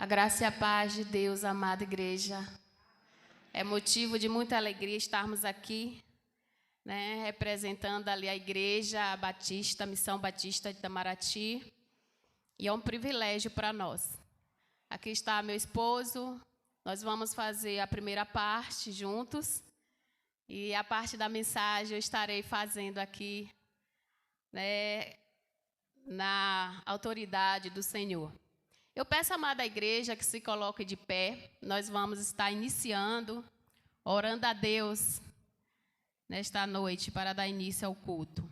A graça e a paz de Deus, amada igreja. É motivo de muita alegria estarmos aqui, né, representando ali a Igreja Batista, Missão Batista de Itamaraty. E é um privilégio para nós. Aqui está meu esposo. Nós vamos fazer a primeira parte juntos. E a parte da mensagem eu estarei fazendo aqui, né, na autoridade do Senhor. Eu peço, amada igreja, que se coloque de pé. Nós vamos estar iniciando, orando a Deus nesta noite para dar início ao culto.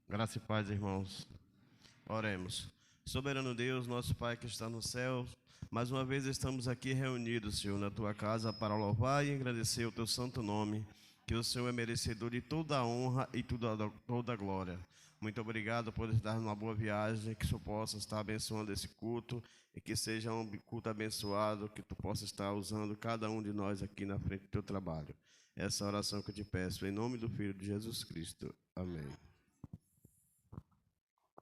Graça e paz, irmãos. Oremos. Soberano Deus, nosso Pai que está no céu, mais uma vez estamos aqui reunidos, Senhor, na Tua casa para louvar e agradecer o Teu santo nome, que o Senhor é merecedor de toda a honra e toda a glória. Muito obrigado por estar numa boa viagem, que o Senhor possa estar abençoando esse culto e que seja um culto abençoado, que Tu possa estar usando cada um de nós aqui na frente do Teu trabalho. Essa é a oração que eu te peço, em nome do Filho de Jesus Cristo. Amém.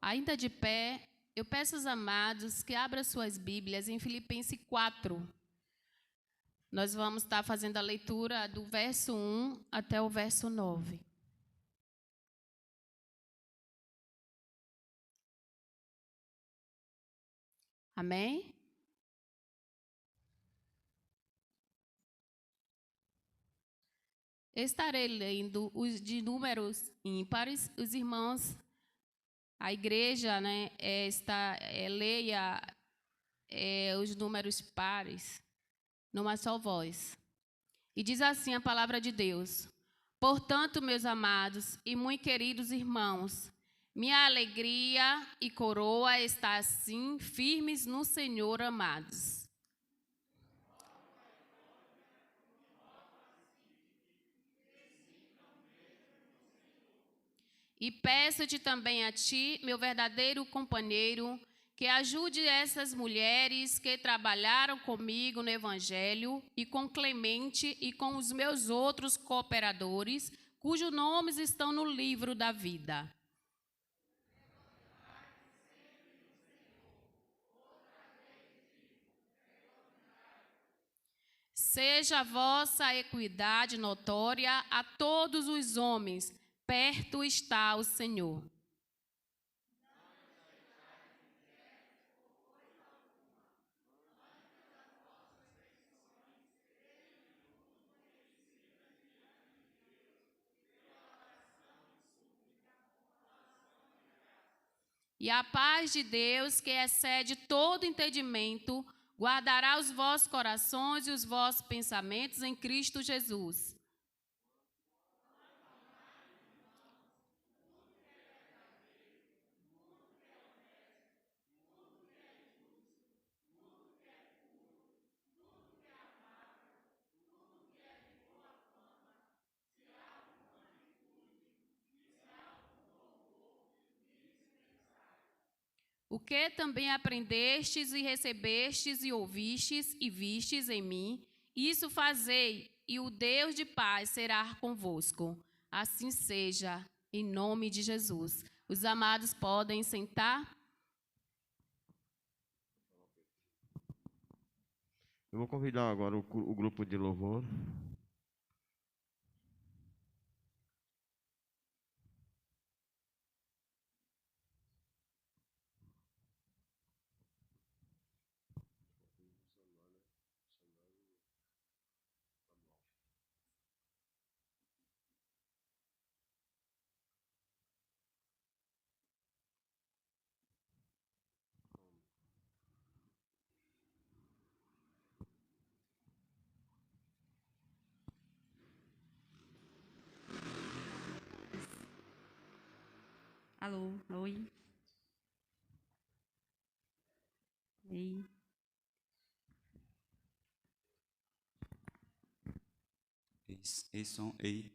Ainda de pé, eu peço aos amados que abram suas Bíblias em Filipenses 4. Nós vamos estar fazendo a leitura do verso 1 até o verso 9. Amém? Eu estarei lendo os de números ímpares. Os irmãos, a igreja, né, leia os números pares numa só voz. E diz assim a palavra de Deus: Portanto, meus amados e muito queridos irmãos, minha alegria e coroa está assim firmes no Senhor, amados. E peço-te também a ti, meu verdadeiro companheiro, que ajude essas mulheres que trabalharam comigo no Evangelho e com Clemente e com os meus outros cooperadores, cujos nomes estão no livro da vida. Seja a vossa equidade notória a todos os homens, perto está o Senhor. E a paz de Deus, que excede todo entendimento, guardará os vossos corações e os vossos pensamentos em Cristo Jesus. O que também aprendestes e recebestes e ouvistes e vistes em mim, isso fazei, e o Deus de paz será convosco. Assim seja, em nome de Jesus. Os amados podem sentar. Eu vou convidar agora o grupo de louvor. Alô, oi. Ei. Ei, som, ei.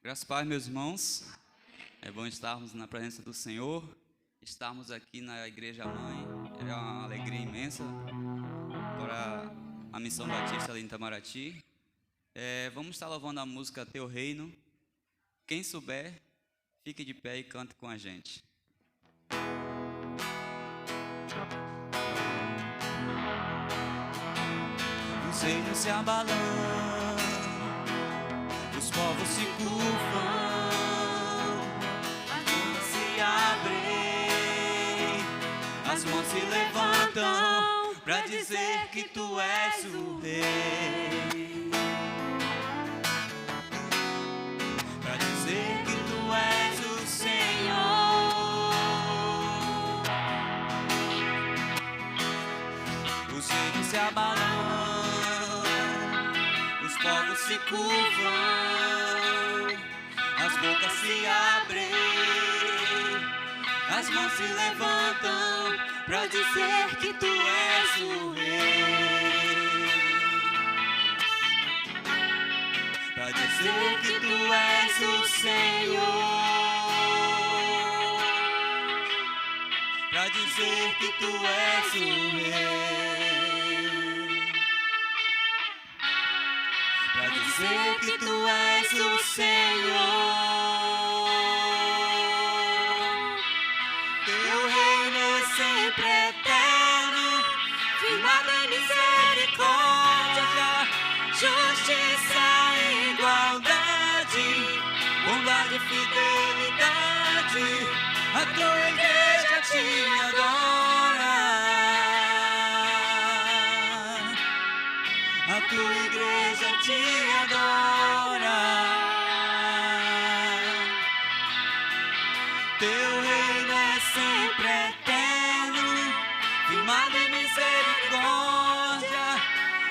Graças a Deus, meus irmãos. É bom estarmos na presença do Senhor. Estarmos aqui na Igreja Mãe. É uma alegria imensa para a Missão Batista ali em Itamaraty. Vamos estar louvando a música Teu Reino. Quem souber, fique de pé e cante com a gente. Os reinos se abalam, os povos se curvam, as mãos se abrem, as mãos se levantam para dizer que tu és o Rei, para dizer que tu és o Senhor. Os reinos se abalam, os povos se curvam, as bocas se abrem, as mãos se levantam para dizer que tu és o Rei, para dizer que tu és o Senhor, para dizer que tu és o Rei. Para dizer que tu és o Senhor. Teu reino é sempre eterno, firmado em misericórdia, justiça e igualdade, bondade e fidelidade. A tua igreja te adora. A tua igreja te adora. Teu reino é sempre eterno, firmado em misericórdia,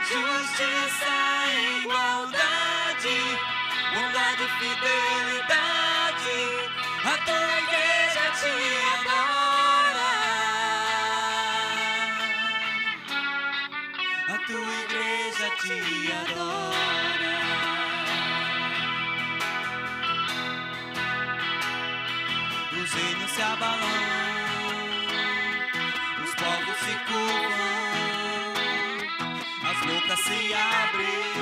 justiça e igualdade, bondade e fidelidade. A tua igreja te adora. A tua igreja te adora. Os reinos se abalam, os povos se curvam, as bocas se abrem,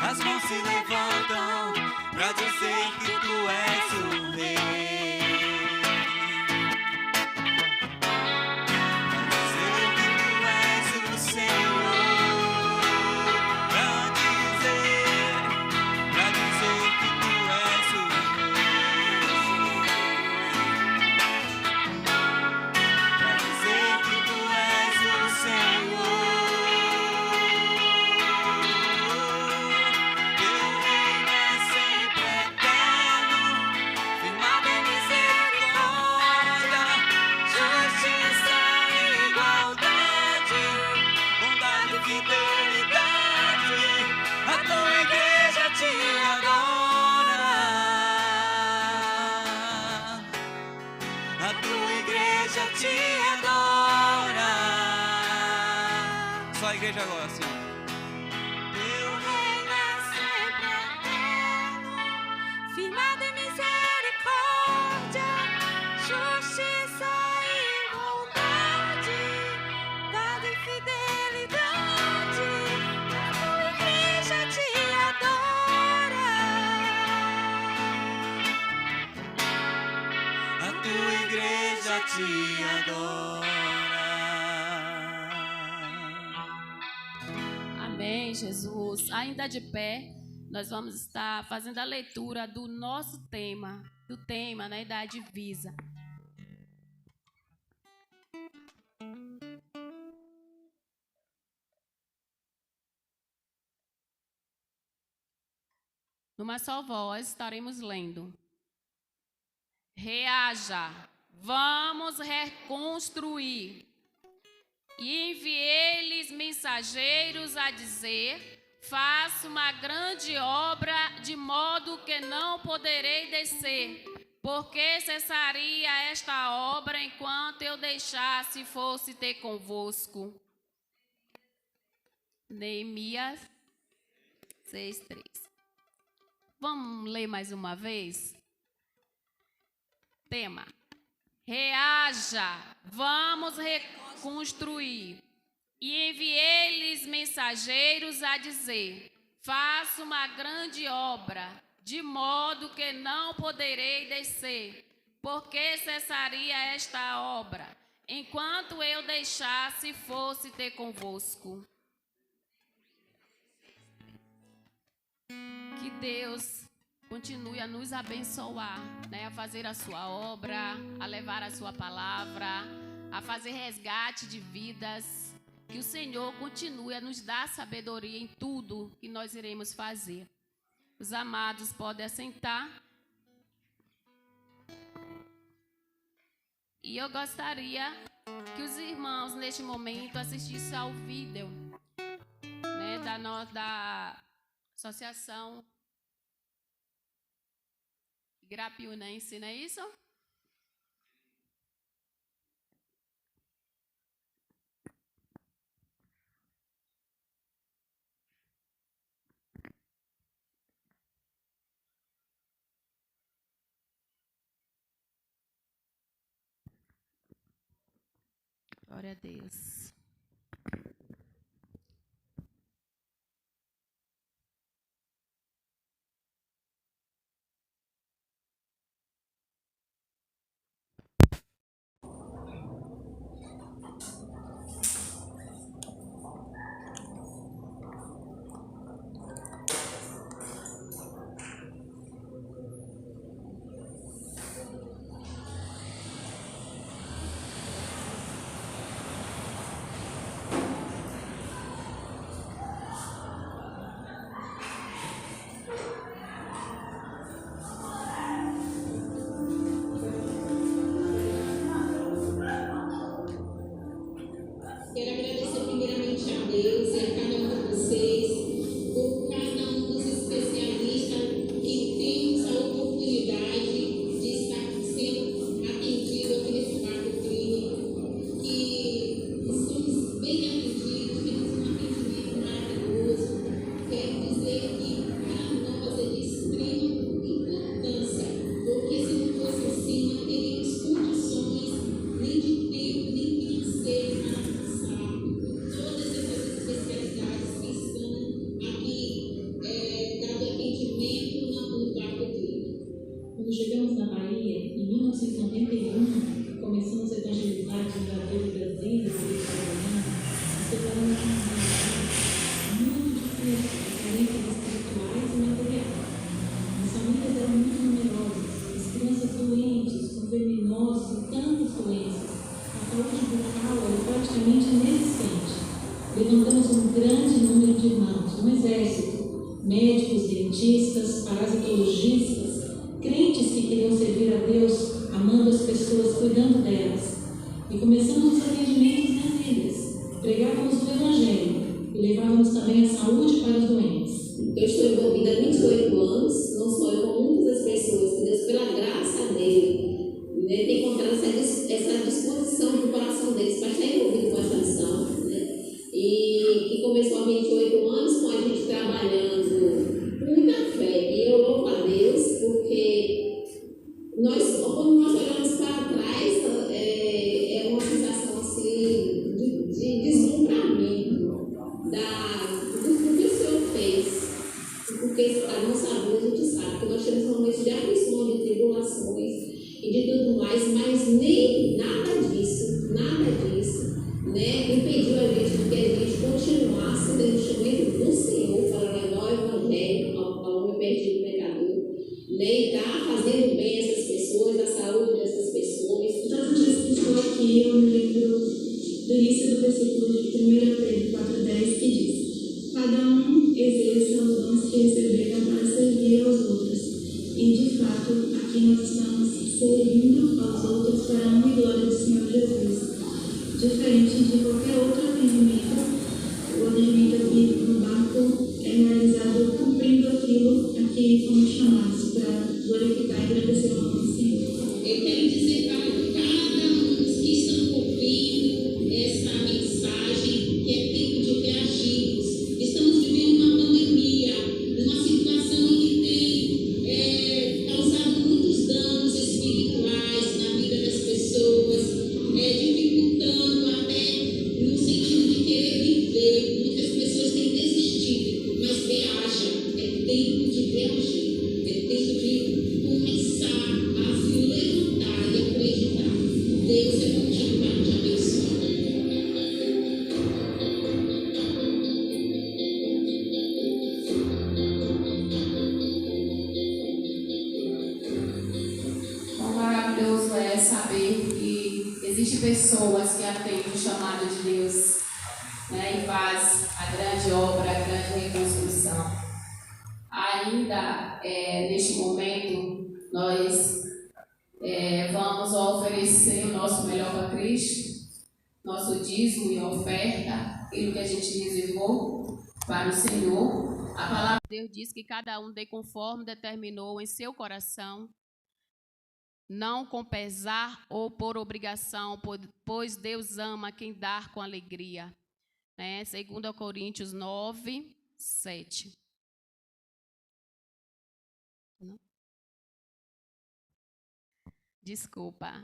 as mãos se levantam para dizer que tu és o Rei. A igreja agora, assim. Teu reino é sempre eterno, firmado em misericórdia, justiça e bondade, dado em fidelidade. A tua igreja te adora. A tua igreja te adora. Amém, Jesus. Ainda de pé, nós vamos estar fazendo a leitura do nosso tema, né, da divisa. Numa só voz estaremos lendo. Reaja, vamos reconstruir. E enviei-lhes mensageiros a dizer: faço uma grande obra, de modo que não poderei descer, porque cessaria esta obra enquanto eu deixasse fosse ter convosco. Neemias 6:3. Vamos ler mais uma vez? Tema: reaja, vamos reconstruir. E enviei-lhes mensageiros a dizer: faço uma grande obra, de modo que não poderei descer, porque cessaria esta obra, enquanto eu deixasse e fosse ter convosco. Que Deus continue a nos abençoar, né? A fazer a sua obra, a levar a sua palavra, a fazer resgate de vidas. Que o Senhor continue a nos dar sabedoria em tudo que nós iremos fazer. Os amados podem assentar. E eu gostaria que os irmãos, neste momento, assistissem ao vídeo, né, da Associação Grapiunense, não é isso? Glória a Deus. Quero agradecer primeiramente a Deus e a cada um de vocês, por cada um dos especialistas que temos a oportunidade de estar sendo atendido aqui nesse quarto clínico, que somos bem atendidos, temos um atendimento maravilhoso. Quero dizer que para nós é de extrema importância, porque se não fosse assim, não teríamos condições nem de tempo, nem financeiro para todas essas especialidades que estão aqui dando atendimento no quarto clínico. Quando chegamos na Bahia, em 1991, começamos a evangelizar o Brasil e Brasília, nos separamos de um muito difícil, de carências espirituais e materiais. As famílias eram muito numerosas, as crianças doentes, com verminose e tantas doenças. A saúde bucal era praticamente inexistente. Levantamos um grande número de irmãos, um exército, médicos, dentistas, parasitologistas, crentes que queriam servir a Deus, amando as pessoas, cuidando delas. E começamos os atendimentos em famílias. Pregávamos o Evangelho e levávamos também a saúde para os doentes. Eu estou envolvida há 28 anos, não só eu, como muitas das pessoas que Deus, pela graça dele, né, tem encontrado essa disposição do coração deles para estar envolvido com essa missão, né? E que começou há 28 anos com a gente trabalhando com muita fé. E eu louvo a Deus porque quando nós olhamos para trás, é uma sensação assim de deslumbramento do que o Senhor fez. Porque a nossa vida a gente sabe que nós temos momentos de aflições, de tribulações e de tudo mais, mas nem nada disso, né, impediu a gente de que a gente continuasse no instrumento do Senhor para levar o Evangelho ao homem perdido pecador, né, e estar fazendo bem essas pessoas, a saúde dessas pessoas. Já que você estou aqui, eu me lembro do início do versículo de 1 Pedro 4,10 que diz: cada um exerça os dons que receberam para servir aos outros. E de fato, aqui nós estamos servindo aos outros para a honra e glória do Senhor Jesus. Diferente de qualquer outro atendimento, o atendimento aqui no barco é realizado cumprindo aquilo a que fomos chamados para glorificar e agradecer o nome do Senhor. Eu quero dizer para cada um dos que estão ouvindo essa mensagem que é tempo de reagirmos. Estamos vivendo uma pandemia, uma situação em que tem Deus é contigo para te abençoar. Quão maravilhoso é saber que existem pessoas que atendem o chamado de Deus, né, e faz a grande obra, a grande reconstrução. Ainda neste momento, nós vamos oferecer o nosso melhor para Cristo, nosso dízimo e oferta, aquilo que a gente reservou para o Senhor. A palavra de Deus diz que cada um dê conforme determinou em seu coração, não com pesar ou por obrigação, pois Deus ama quem dá com alegria. 2 Coríntios 9, 7. Não? Desculpa,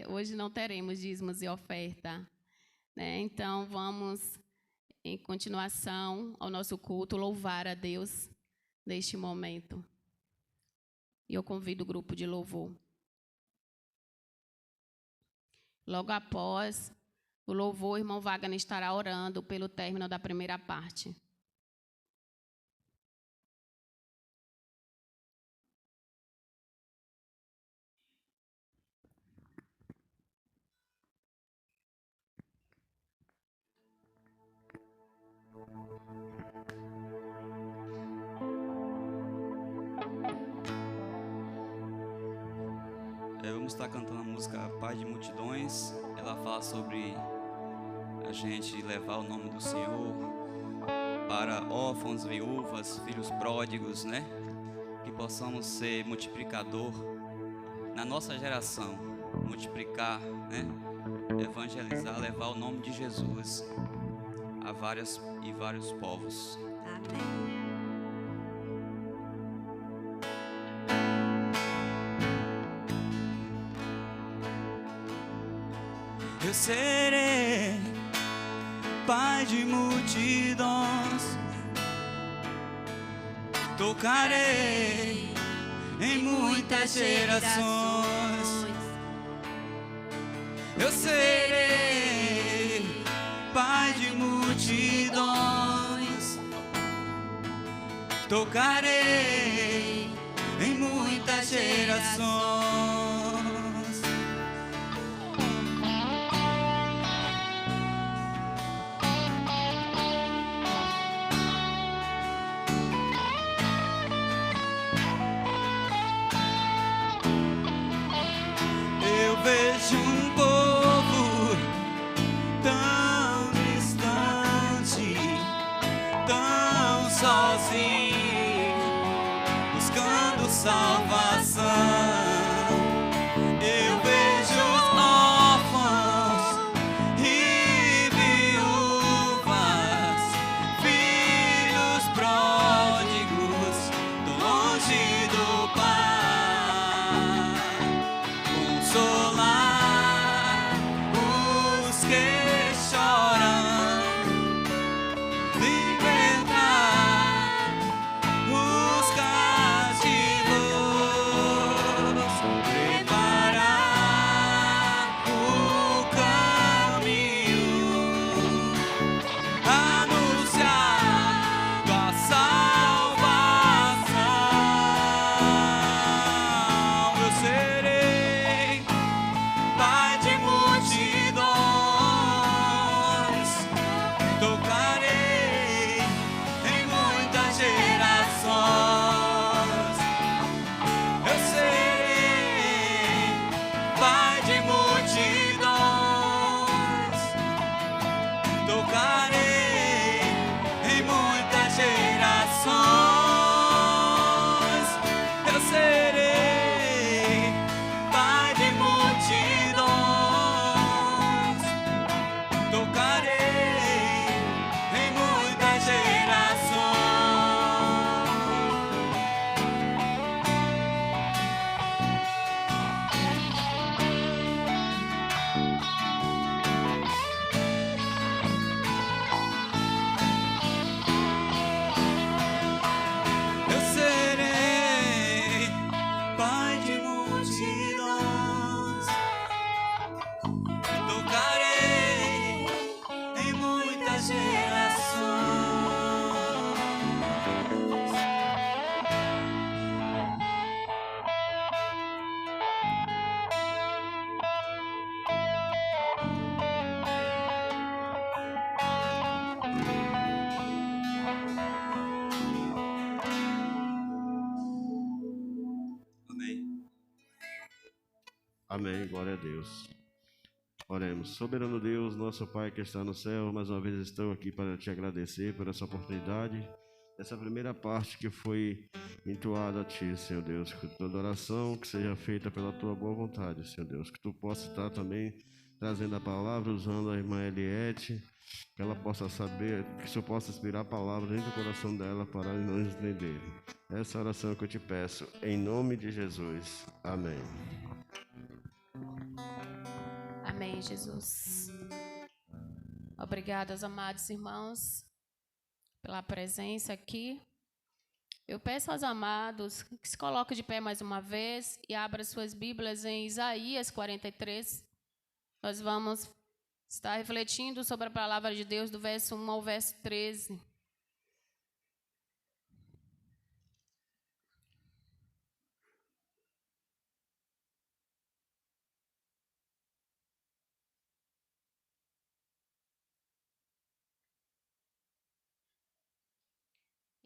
hoje não teremos dízimos e oferta, né? Então, vamos, em continuação ao nosso culto, louvar a Deus neste momento. E eu convido o grupo de louvor. Logo após o louvor, o irmão Wagner estará orando pelo término da primeira parte. Vamos estar cantando a música Pai de Multidões. Ela fala sobre a gente levar o nome do Senhor para órfãos, viúvas, filhos pródigos, né? Que possamos ser multiplicador na nossa geração, multiplicar, né? Evangelizar, levar o nome de Jesus a vários povos. Amém. Eu serei pai de multidões, tocarei em muitas gerações. Eu serei pai de multidões, tocarei em muitas gerações. Vejo um povo tão distante, tão sozinho, buscando salvação. Eu vejo órfãos e viúvas, filhos pródigos, tão longe do Pai. Consolar os que choram, libertar os cativos. Amém. Glória a Deus. Oremos. Soberano Deus, nosso Pai que está no céu, mais uma vez estou aqui para te agradecer por essa oportunidade, essa primeira parte que foi entoada a Ti, Senhor Deus, que toda oração que seja feita pela Tua boa vontade, Senhor Deus, que Tu possa estar também trazendo a palavra, usando a irmã Eliette, que ela possa saber, que o Senhor possa inspirar a palavra dentro do coração dela para nós entender. Essa oração que eu te peço, em nome de Jesus. Amém. Amém, Jesus. Obrigada, amados irmãos, pela presença aqui. Eu peço aos amados que se coloquem de pé mais uma vez e abram suas Bíblias em Isaías 43. Nós vamos estar refletindo sobre a palavra de Deus do verso 1 ao verso 13.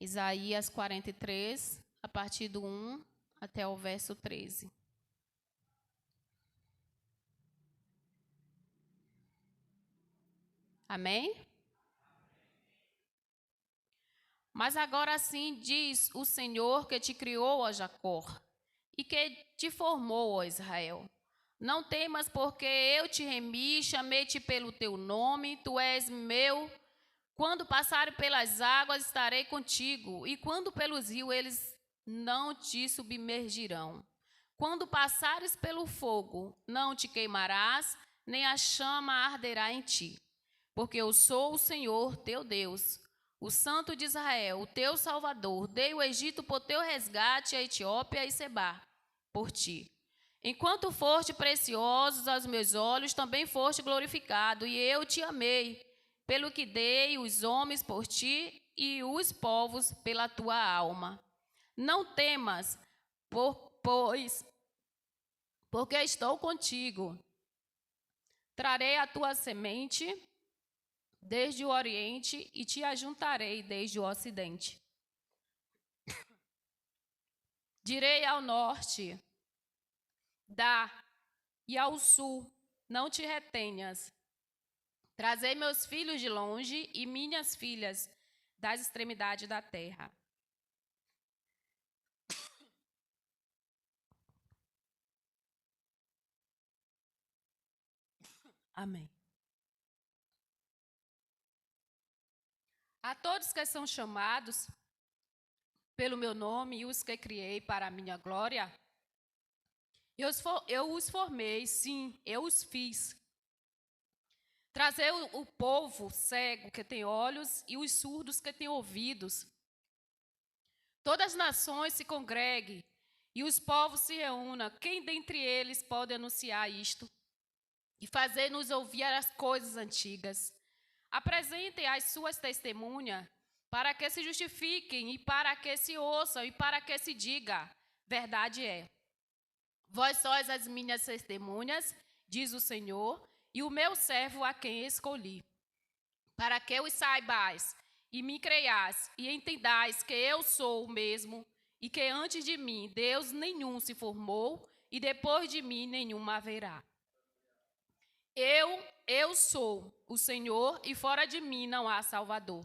Isaías 43, a partir do 1 até o verso 13. Amém? Mas agora sim diz o Senhor que te criou, ó Jacó, e que te formou, ó Israel. Não temas, porque eu te remi, chamei-te pelo teu nome, tu és meu. Quando passares pelas águas, estarei contigo, e quando pelos rios, eles não te submergirão. Quando passares pelo fogo, não te queimarás, nem a chama arderá em ti. Porque eu sou o Senhor, teu Deus, o Santo de Israel, o teu Salvador. Dei o Egito por teu resgate, a Etiópia e Sebá por ti. Enquanto foste preciosos aos meus olhos, também foste glorificado, e eu te amei, pelo que dei os homens por ti e os povos pela tua alma. Não temas, porque estou contigo. Trarei a tua semente desde o Oriente e te ajuntarei desde o Ocidente. Direi ao norte, dá, e ao sul, não te retenhas. Trazei meus filhos de longe e minhas filhas das extremidades da terra. Amém. A todos que são chamados pelo meu nome e os que criei para a minha glória, eu os formei, sim, eu os fiz. Trazer o povo cego que tem olhos e os surdos que têm ouvidos. Todas as nações se congreguem e os povos se reúnam. Quem dentre eles pode anunciar isto e fazer-nos ouvir as coisas antigas? Apresentem as suas testemunhas para que se justifiquem e para que se ouçam e para que se diga, verdade é. Vós sois as minhas testemunhas, diz o Senhor, e o meu servo a quem escolhi, para que os saibais e me creiais e entendais que eu sou o mesmo e que antes de mim Deus nenhum se formou e depois de mim nenhum haverá. Eu sou o Senhor e fora de mim não há Salvador.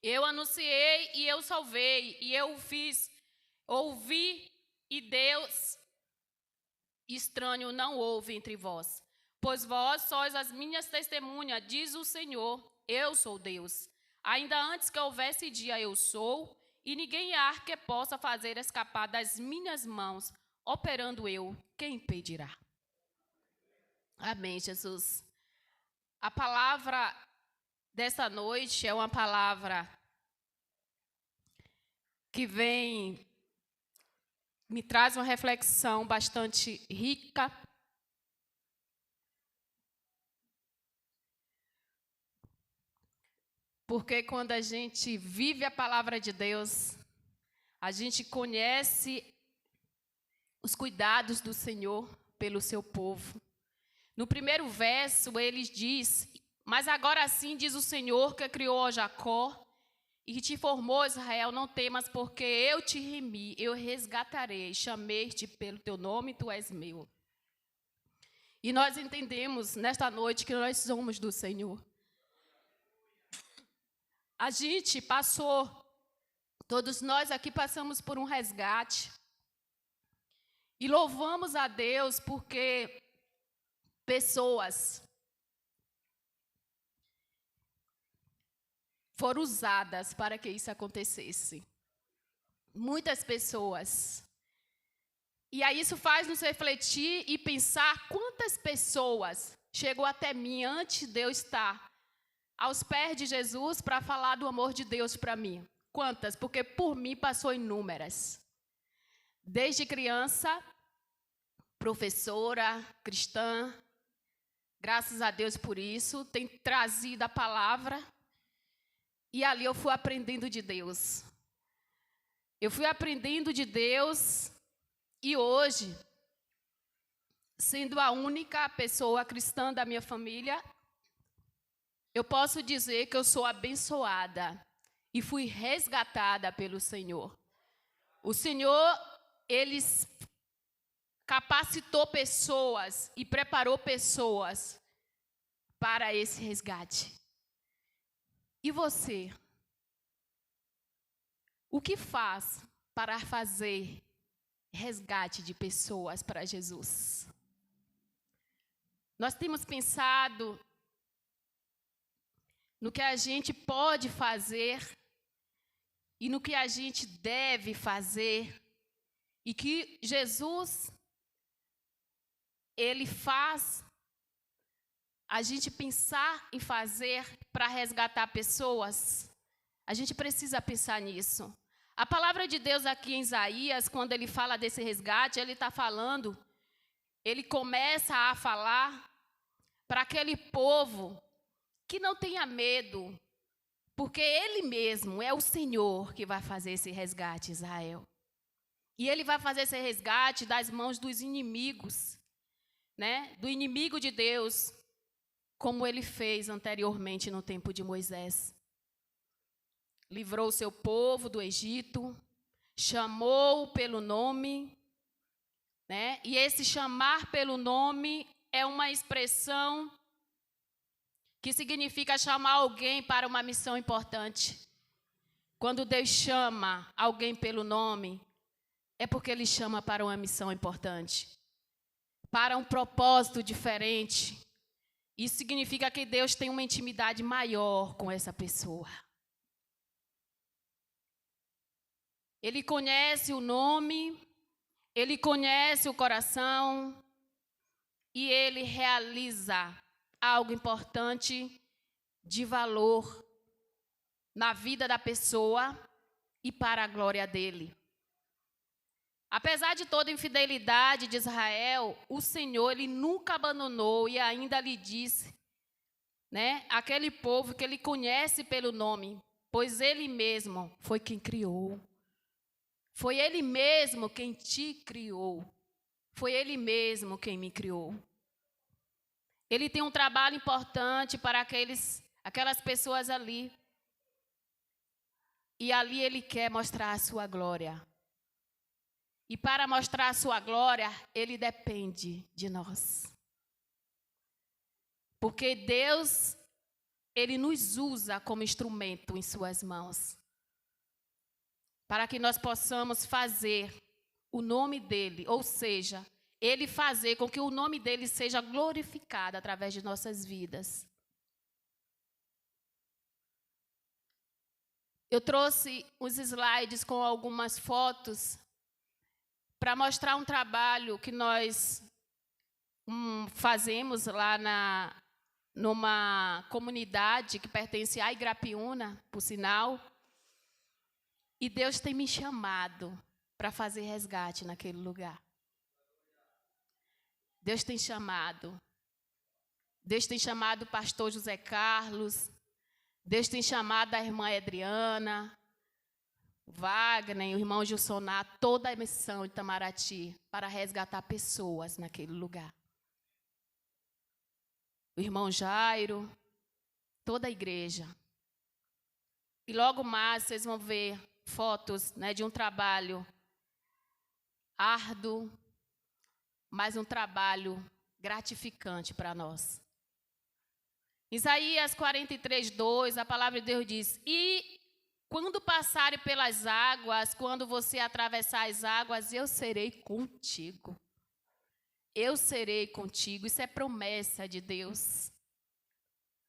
Eu anunciei e eu salvei e eu fiz, ouvi e Deus estranho não houve entre vós. Pois vós sois as minhas testemunhas, diz o Senhor, eu sou Deus. Ainda antes que houvesse dia, eu sou, e ninguém há que possa fazer escapar das minhas mãos, operando eu, quem impedirá? Amém, Jesus. A palavra dessa noite é uma palavra que me traz uma reflexão bastante rica. Porque quando a gente vive a palavra de Deus, a gente conhece os cuidados do Senhor pelo seu povo. No primeiro verso, ele diz, mas agora sim diz o Senhor que criou a Jacó e que te formou, Israel, não temas, porque eu te remi, eu resgatarei, chamei-te pelo teu nome, tu és meu. E nós entendemos nesta noite que nós somos do Senhor. A gente passou, todos nós aqui passamos por um resgate. E louvamos a Deus porque pessoas foram usadas para que isso acontecesse. Muitas pessoas. E aí isso faz nos refletir e pensar quantas pessoas chegou até mim antes de eu estar aos pés de Jesus para falar do amor de Deus para mim. Quantas? Porque por mim passou inúmeras. Desde criança, professora, cristã, graças a Deus por isso, tem trazido a palavra e ali eu fui aprendendo de Deus. Eu fui aprendendo de Deus e hoje, sendo a única pessoa cristã da minha família, eu posso dizer que eu sou abençoada e fui resgatada pelo Senhor. O Senhor, Ele capacitou pessoas e preparou pessoas para esse resgate. E você? O que faz para fazer resgate de pessoas para Jesus? Nós temos pensado no que a gente pode fazer e no que a gente deve fazer e que Jesus, Ele faz a gente pensar em fazer para resgatar pessoas. A gente precisa pensar nisso. A palavra de Deus aqui em Isaías, quando ele fala desse resgate, ele está falando, ele começa a falar para aquele povo que não tenha medo, porque Ele mesmo é o Senhor que vai fazer esse resgate, Israel. E Ele vai fazer esse resgate das mãos dos inimigos, né? Do inimigo de Deus, como Ele fez anteriormente no tempo de Moisés. Livrou o seu povo do Egito, chamou-o pelo nome, né? E esse chamar pelo nome é uma expressão que significa chamar alguém para uma missão importante. Quando Deus chama alguém pelo nome, é porque Ele chama para uma missão importante, para um propósito diferente. Isso significa que Deus tem uma intimidade maior com essa pessoa. Ele conhece o nome, Ele conhece o coração e Ele realiza algo importante de valor na vida da pessoa e para a glória dele. Apesar de toda a infidelidade de Israel, o Senhor, Ele nunca abandonou e ainda lhe disse, né, aquele povo que Ele conhece pelo nome, pois Ele mesmo foi quem criou. Foi Ele mesmo quem te criou. Foi Ele mesmo quem me criou. Ele tem um trabalho importante para aquelas pessoas ali. E ali Ele quer mostrar a sua glória. E para mostrar a sua glória, Ele depende de nós. Porque Deus, Ele nos usa como instrumento em suas mãos. Para que nós possamos fazer o nome dEle, ou seja, Ele fazer com que o nome dEle seja glorificado através de nossas vidas. Eu trouxe os slides com algumas fotos para mostrar um trabalho que nós fazemos lá numa comunidade que pertence à Igrapiúna, por sinal. E Deus tem me chamado para fazer resgate naquele lugar. Deus tem chamado. Deus tem chamado o pastor José Carlos. Deus tem chamado a irmã Adriana, Wagner, o irmão Gilsoná, toda a missão de Itamaraty para resgatar pessoas naquele lugar. O irmão Jairo, toda a igreja. E logo mais vocês vão ver fotos, né, de um trabalho árduo, mas um trabalho gratificante para nós. Isaías 43:2, a palavra de Deus diz: e quando passarem pelas águas, quando você atravessar as águas, eu serei contigo. Eu serei contigo. Isso é promessa de Deus.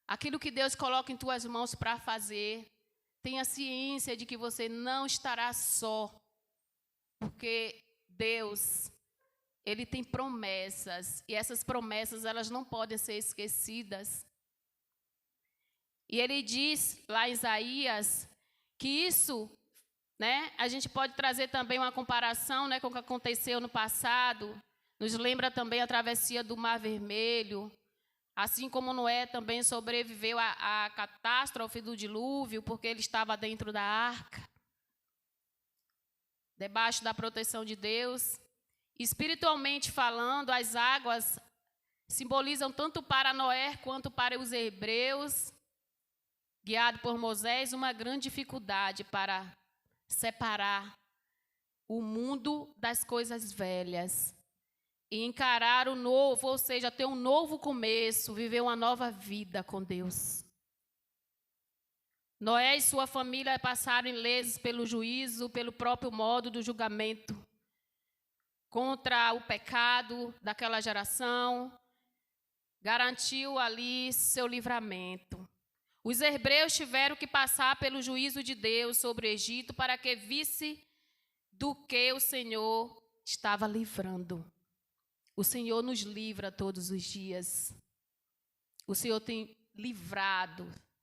Aquilo que Deus coloca em tuas mãos para fazer, tenha ciência de que você não estará só. Porque Deus, Ele tem promessas. E essas promessas, elas não podem ser esquecidas. E Ele diz lá em Isaías que isso, né, a gente pode trazer também uma comparação, né, com o que aconteceu no passado. Nos lembra também a travessia do Mar Vermelho. Assim como Noé também sobreviveu à catástrofe do dilúvio, porque ele estava dentro da arca, debaixo da proteção de Deus. Espiritualmente falando, as águas simbolizam tanto para Noé quanto para os hebreus, guiado por Moisés, uma grande dificuldade para separar o mundo das coisas velhas e encarar o novo, ou seja, ter um novo começo, viver uma nova vida com Deus. Noé e sua família passaram ilesos pelo juízo, pelo próprio modo do julgamento contra o pecado daquela geração, garantiu ali seu livramento. Os hebreus tiveram que passar pelo juízo de Deus sobre o Egito para que visse do que o Senhor estava livrando. O Senhor nos livra todos os dias. O Senhor tem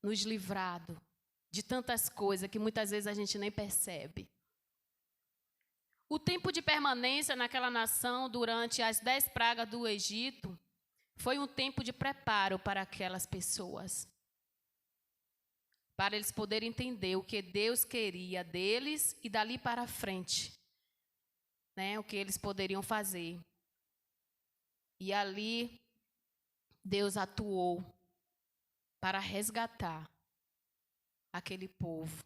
nos livrado de tantas coisas que muitas vezes a gente nem percebe. O tempo de permanência naquela nação durante as 10 pragas do Egito foi um tempo de preparo para aquelas pessoas, para eles poderem entender o que Deus queria deles e dali para frente, né, o que eles poderiam fazer. E ali Deus atuou para resgatar aquele povo.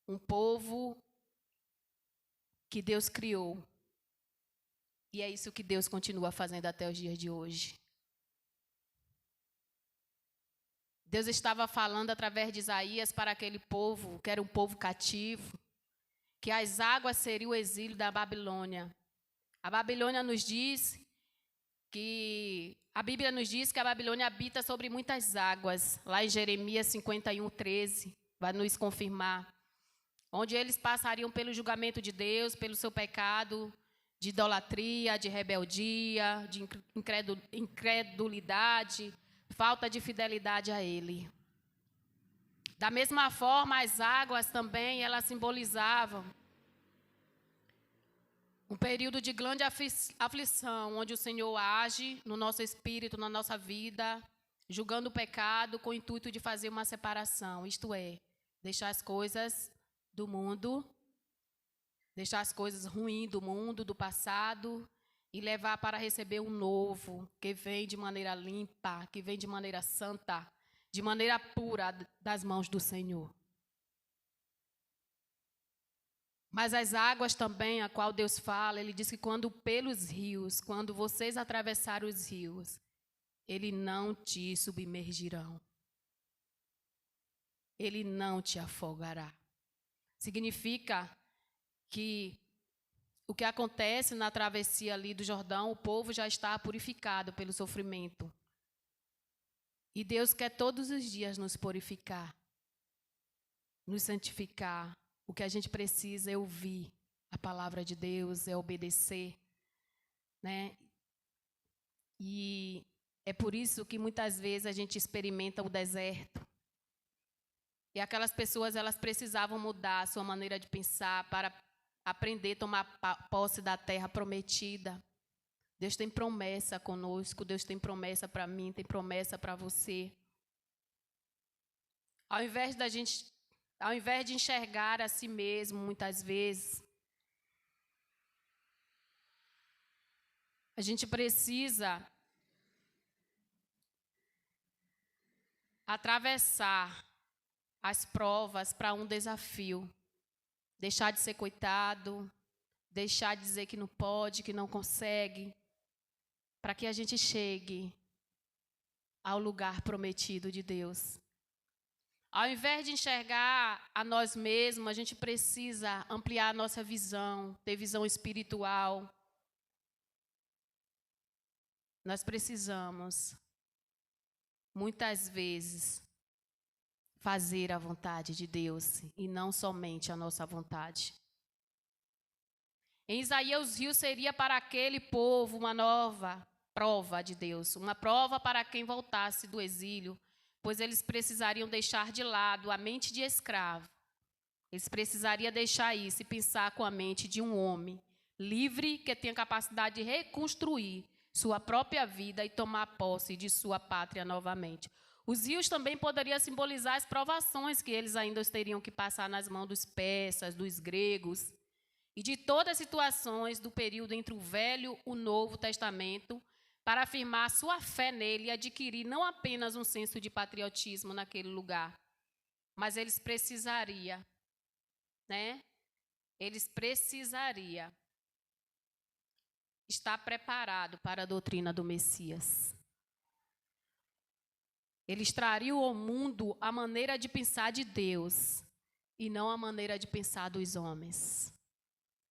Um povo que Deus criou. E é isso que Deus continua fazendo até os dias de hoje. Deus estava falando através de Isaías para aquele povo, que era um povo cativo, que as águas seriam o exílio da Babilônia. A Babilônia nos diz que a Bíblia nos diz que a Babilônia habita sobre muitas águas. Lá em Jeremias 51:13, vai nos confirmar. Onde eles passariam pelo julgamento de Deus, pelo seu pecado, de idolatria, de rebeldia, de incredulidade, falta de fidelidade a Ele. Da mesma forma, as águas também, elas simbolizavam um período de grande aflição, onde o Senhor age no nosso espírito, na nossa vida, julgando o pecado com o intuito de fazer uma separação, isto é, deixar as coisas do mundo, deixar as coisas ruins do mundo, do passado, e levar para receber um novo, que vem de maneira limpa, que vem de maneira santa, de maneira pura das mãos do Senhor. Mas as águas também, a qual Deus fala, Ele diz que quando pelos rios, quando vocês atravessarem os rios, Ele não te submergirão. Ele não te afogará. Significa que o que acontece na travessia ali do Jordão, o povo já está purificado pelo sofrimento. E Deus quer todos os dias nos purificar, nos santificar. O que a gente precisa é ouvir a palavra de Deus, é obedecer, né? E é por isso que muitas vezes a gente experimenta o deserto. E aquelas pessoas, elas precisavam mudar a sua maneira de pensar para aprender a tomar posse da terra prometida. Deus tem promessa conosco, Deus tem promessa para mim, tem promessa para você. Ao invés de enxergar a si mesmo, muitas vezes, a gente precisa atravessar as provas para um desafio. Deixar de ser coitado, deixar de dizer que não pode, que não consegue. para que a gente chegue ao lugar prometido de Deus. Ao invés de enxergar a nós mesmos, a gente precisa ampliar a nossa visão, ter visão espiritual. Nós precisamos, muitas vezes, fazer a vontade de Deus e não somente a nossa vontade. Em Isaías, o rio seria para aquele povo uma nova prova de Deus, uma prova para quem voltasse do exílio, pois eles precisariam deixar de lado a mente de escravo. Eles precisariam deixar isso e pensar com a mente de um homem livre que tem a capacidade de reconstruir sua própria vida e tomar posse de sua pátria novamente. Os rios também poderiam simbolizar as provações que eles ainda teriam que passar nas mãos dos persas, dos gregos, e de todas as situações do período entre o Velho e o Novo Testamento, para afirmar sua fé nele e adquirir não apenas um senso de patriotismo naquele lugar, mas eles precisariam, Eles precisariam estar preparados para a doutrina do Messias. Eles trariam ao mundo a maneira de pensar de Deus e não a maneira de pensar dos homens.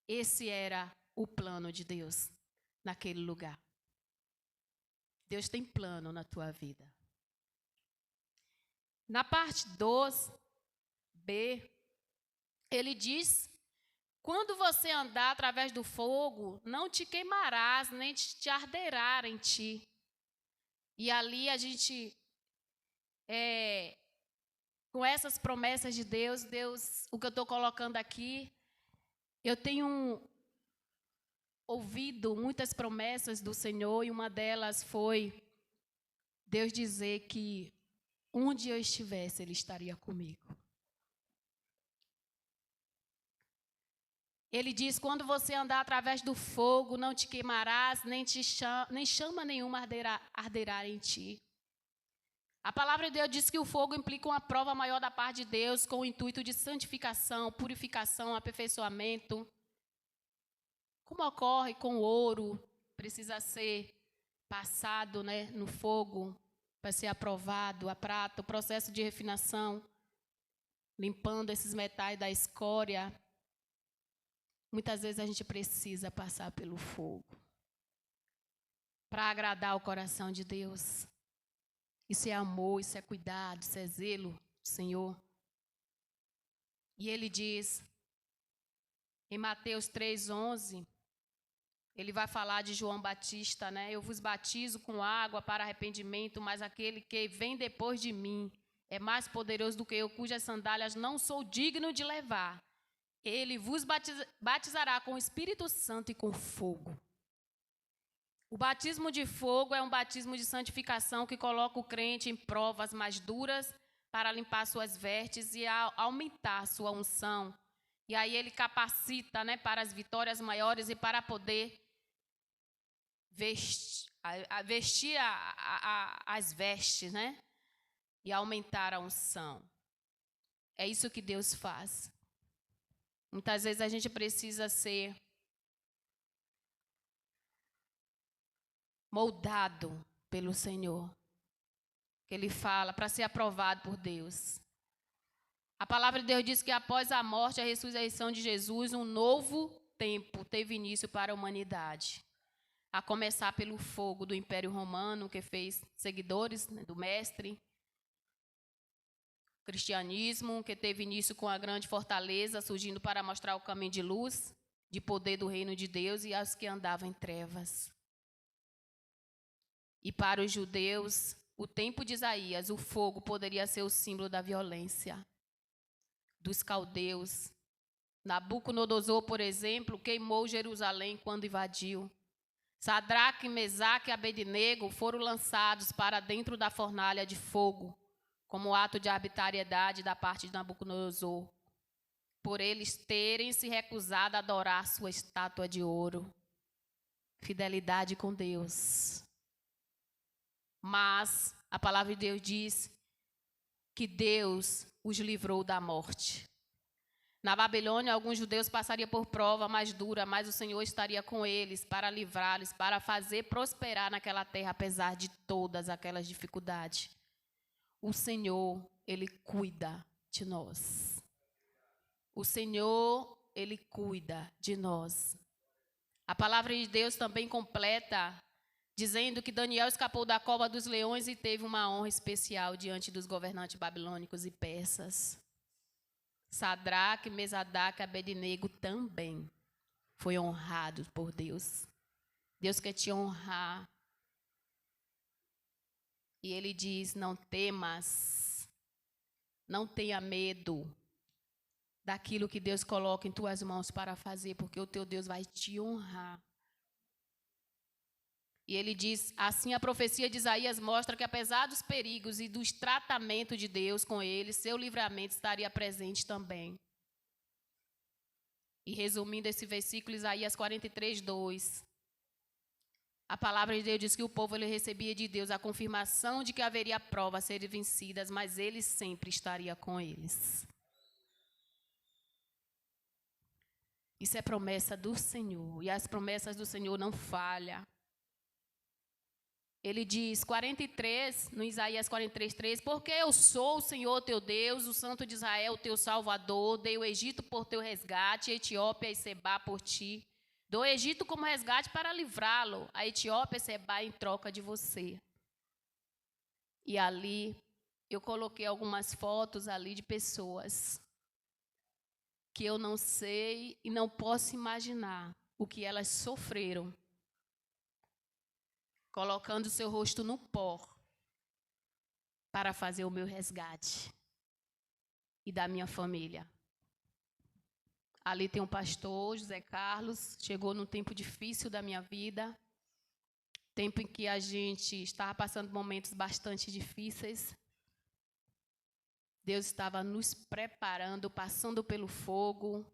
Esse era o plano de Deus naquele lugar. Deus tem plano na tua vida. Na parte 2b, ele diz: quando você andar através do fogo, não te queimarás, nem te arderá em ti. E ali a gente, com essas promessas de Deus, o que eu estou colocando aqui, eu tenho ouvido muitas promessas do Senhor, e uma delas foi Deus dizer que onde eu estivesse, Ele estaria comigo. Ele diz: quando você andar através do fogo, não te queimarás, nem chama nenhuma arderá em ti. A palavra de Deus diz que o fogo implica uma prova maior da parte de Deus, com o intuito de santificação, purificação, aperfeiçoamento. Como ocorre com o ouro, precisa ser passado no fogo para ser aprovado, a prata, o processo de refinação, limpando esses metais da escória. Muitas vezes a gente precisa passar pelo fogo para agradar o coração de Deus. Isso é amor, isso é cuidado, isso é zelo do Senhor. E ele diz, em Mateus 3:11, ele vai falar de João Batista, Eu vos batizo com água para arrependimento, mas aquele que vem depois de mim é mais poderoso do que eu, cujas sandálias não sou digno de levar. Ele vos batizará com o Espírito Santo e com fogo. O batismo de fogo é um batismo de santificação que coloca o crente em provas mais duras para limpar suas vestes e aumentar sua unção. E aí ele capacita, para as vitórias maiores e para poder vestir as vestes, e aumentar a unção. É isso que Deus faz. Muitas vezes a gente precisa ser moldado pelo Senhor. Que Ele fala para ser aprovado por Deus. A palavra de Deus diz que após a morte e a ressurreição de Jesus, um novo tempo teve início para a humanidade. A começar pelo fogo do Império Romano, que fez seguidores do Mestre. O cristianismo, que teve início com a grande fortaleza, surgindo para mostrar o caminho de luz, de poder do reino de Deus e aos que andavam em trevas. E para os judeus, o tempo de Isaías, o fogo poderia ser o símbolo da violência dos caldeus. Nabucodonosor, por exemplo, queimou Jerusalém quando invadiu. Sadraque, Mesaque e Abednego foram lançados para dentro da fornalha de fogo, como ato de arbitrariedade da parte de Nabucodonosor, por eles terem se recusado a adorar sua estátua de ouro. Fidelidade com Deus. Mas a palavra de Deus diz que Deus os livrou da morte. Na Babilônia, alguns judeus passariam por prova mais dura, mas o Senhor estaria com eles para livrá-los, para fazer prosperar naquela terra, apesar de todas aquelas dificuldades. O Senhor, Ele cuida de nós. O Senhor, Ele cuida de nós. A palavra de Deus também completa, dizendo que Daniel escapou da cova dos leões e teve uma honra especial diante dos governantes babilônicos e persas. Sadraque, Mesadaque e Abednego também foi honrado por Deus. Deus quer te honrar. E Ele diz, não temas, não tenha medo daquilo que Deus coloca em tuas mãos para fazer, porque o teu Deus vai te honrar. E ele diz, assim a profecia de Isaías mostra que apesar dos perigos e dos tratamentos de Deus com ele, seu livramento estaria presente também. E resumindo esse versículo, Isaías 43:2, a palavra de Deus diz que o povo ele recebia de Deus a confirmação de que haveria provas a serem vencidas, mas ele sempre estaria com eles. Isso é promessa do Senhor, e as promessas do Senhor não falham. Ele diz, 43, no Isaías 43:3, porque eu sou o Senhor teu Deus, o Santo de Israel, teu Salvador, dei o Egito por teu resgate, a Etiópia e Sebá por ti. Dou o Egito como resgate para livrá-lo, a Etiópia e Sebá em troca de você. E ali, eu coloquei algumas fotos ali de pessoas que eu não sei e não posso imaginar o que elas sofreram, colocando seu rosto no pó para fazer o meu resgate e da minha família. Ali tem um pastor, José Carlos, chegou num tempo difícil da minha vida, tempo em que a gente estava passando momentos bastante difíceis. Deus estava nos preparando, passando pelo fogo,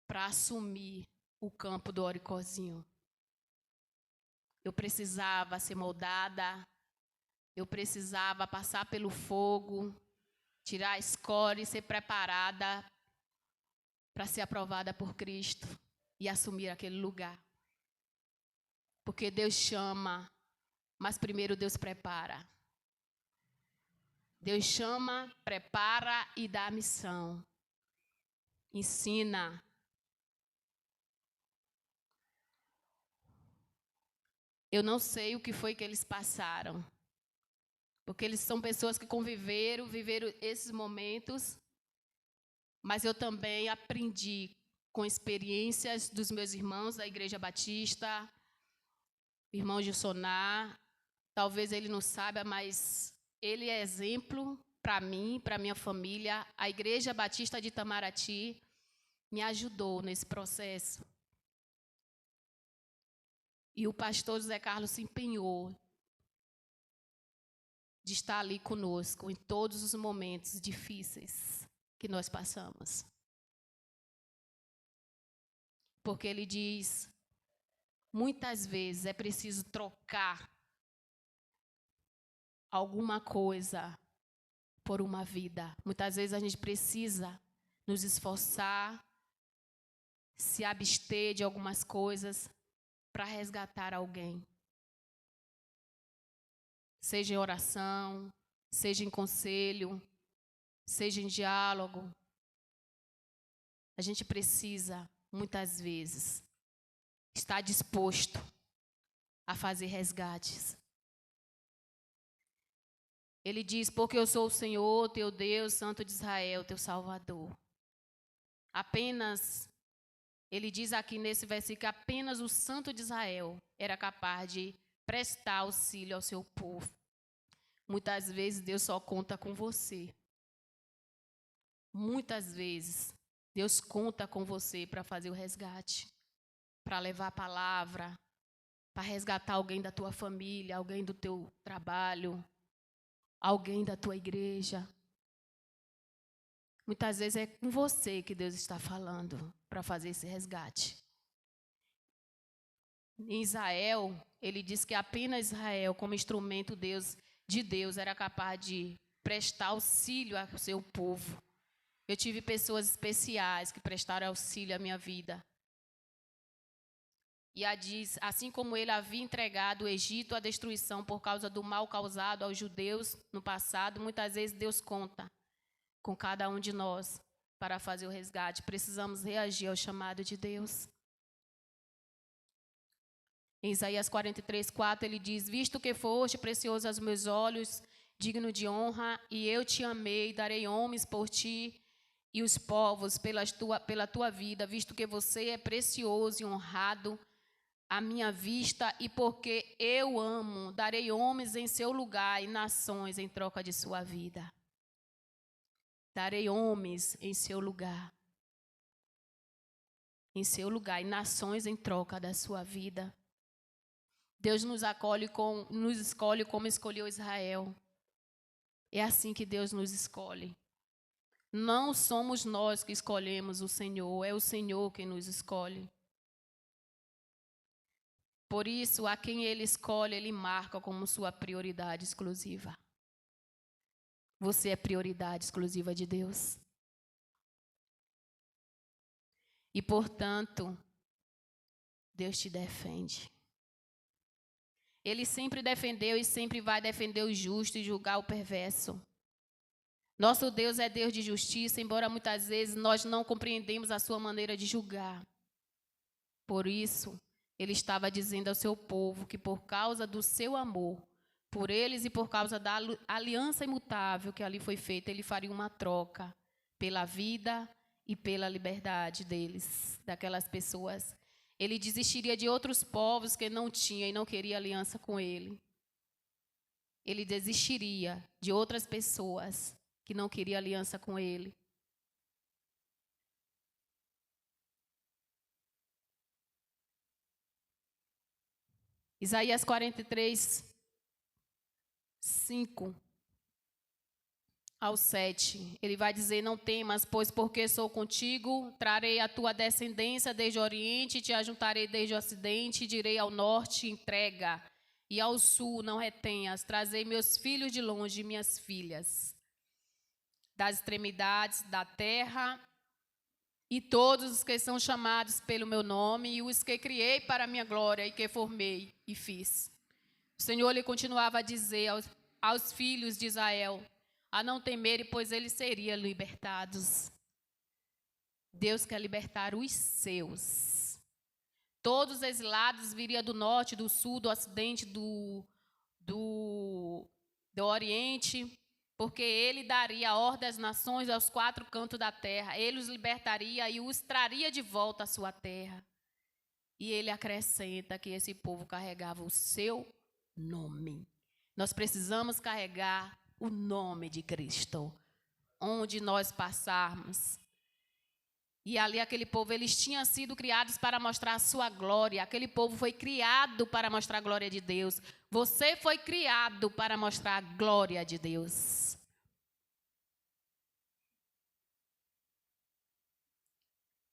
para assumir o campo do Oricozinho. Eu precisava ser moldada, eu precisava passar pelo fogo, tirar a escória e ser preparada para ser aprovada por Cristo e assumir aquele lugar. Porque Deus chama, mas primeiro Deus prepara. Deus chama, prepara e dá a missão. Ensina. Eu não sei o que foi que eles passaram, porque eles são pessoas que viveram esses momentos, mas eu também aprendi com experiências dos meus irmãos da Igreja Batista, irmão Gilsonar, talvez ele não saiba, mas ele é exemplo para mim, para minha família. A Igreja Batista de Itamaraty me ajudou nesse processo. E o pastor José Carlos se empenhou de estar ali conosco em todos os momentos difíceis que nós passamos. Porque ele diz, muitas vezes é preciso trocar alguma coisa por uma vida. Muitas vezes a gente precisa nos esforçar, se abster de algumas coisas para resgatar alguém. Seja em oração, seja em conselho, seja em diálogo. A gente precisa, muitas vezes, estar disposto a fazer resgates. Ele diz, porque eu sou o Senhor, teu Deus, Santo de Israel, teu Salvador. Ele diz aqui nesse versículo que apenas o Santo de Israel era capaz de prestar auxílio ao seu povo. Muitas vezes Deus só conta com você. Muitas vezes Deus conta com você para fazer o resgate, para levar a palavra, para resgatar alguém da tua família, alguém do teu trabalho, alguém da tua igreja. Muitas vezes é com você que Deus está falando para fazer esse resgate. Em Israel, ele diz que apenas Israel, como instrumento de Deus, era capaz de prestar auxílio ao seu povo. Eu tive pessoas especiais que prestaram auxílio à minha vida. E diz, assim como ele havia entregado o Egito à destruição por causa do mal causado aos judeus no passado, muitas vezes Deus conta com cada um de nós para fazer o resgate. Precisamos reagir ao chamado de Deus. Em Isaías 43:4 ele diz: visto que foste precioso aos meus olhos, digno de honra, e eu te amei, darei homens por ti e os povos pela tua vida, visto que você é precioso e honrado à minha vista, e porque eu amo, darei homens em seu lugar e nações em troca de sua vida. Darei homens em seu lugar. Em seu lugar e nações em troca da sua vida. Deus nos escolhe como escolheu Israel. É assim que Deus nos escolhe. Não somos nós que escolhemos o Senhor, é o Senhor quem nos escolhe. Por isso, a quem Ele escolhe, Ele marca como sua prioridade exclusiva. Você é prioridade exclusiva de Deus. E, portanto, Deus te defende. Ele sempre defendeu e sempre vai defender o justo e julgar o perverso. Nosso Deus é Deus de justiça, embora muitas vezes nós não compreendemos a sua maneira de julgar. Por isso, Ele estava dizendo ao seu povo que por causa do seu amor por eles e por causa da aliança imutável que ali foi feita, Ele faria uma troca pela vida e pela liberdade deles, daquelas pessoas. Ele desistiria de outros povos que não tinham e não queriam aliança com Ele. Ele desistiria de outras pessoas que não queriam aliança com Ele. Isaías 43, 5 ao 7. Ele vai dizer: não temas, pois porque sou contigo, trarei a tua descendência desde o oriente, te ajuntarei desde o ocidente, direi ao norte, entrega, e ao sul, não retenhas, trazei meus filhos de longe, minhas filhas, das extremidades da terra, e todos os que são chamados pelo meu nome, e os que criei para a minha glória, e que formei e fiz. O Senhor lhe continuava a dizer aos filhos de Israel, a não temerem, pois eles seriam libertados. Deus quer libertar os seus. Todos os exilados viriam do norte, do sul, do ocidente, do oriente, porque Ele daria a ordem às nações aos quatro cantos da terra. Ele os libertaria e os traria de volta à sua terra. E Ele acrescenta que esse povo carregava o seu nome. Nós precisamos carregar o nome de Cristo, onde nós passarmos. E ali aquele povo, eles tinham sido criados para mostrar a sua glória. Aquele povo foi criado para mostrar a glória de Deus. Você foi criado para mostrar a glória de Deus.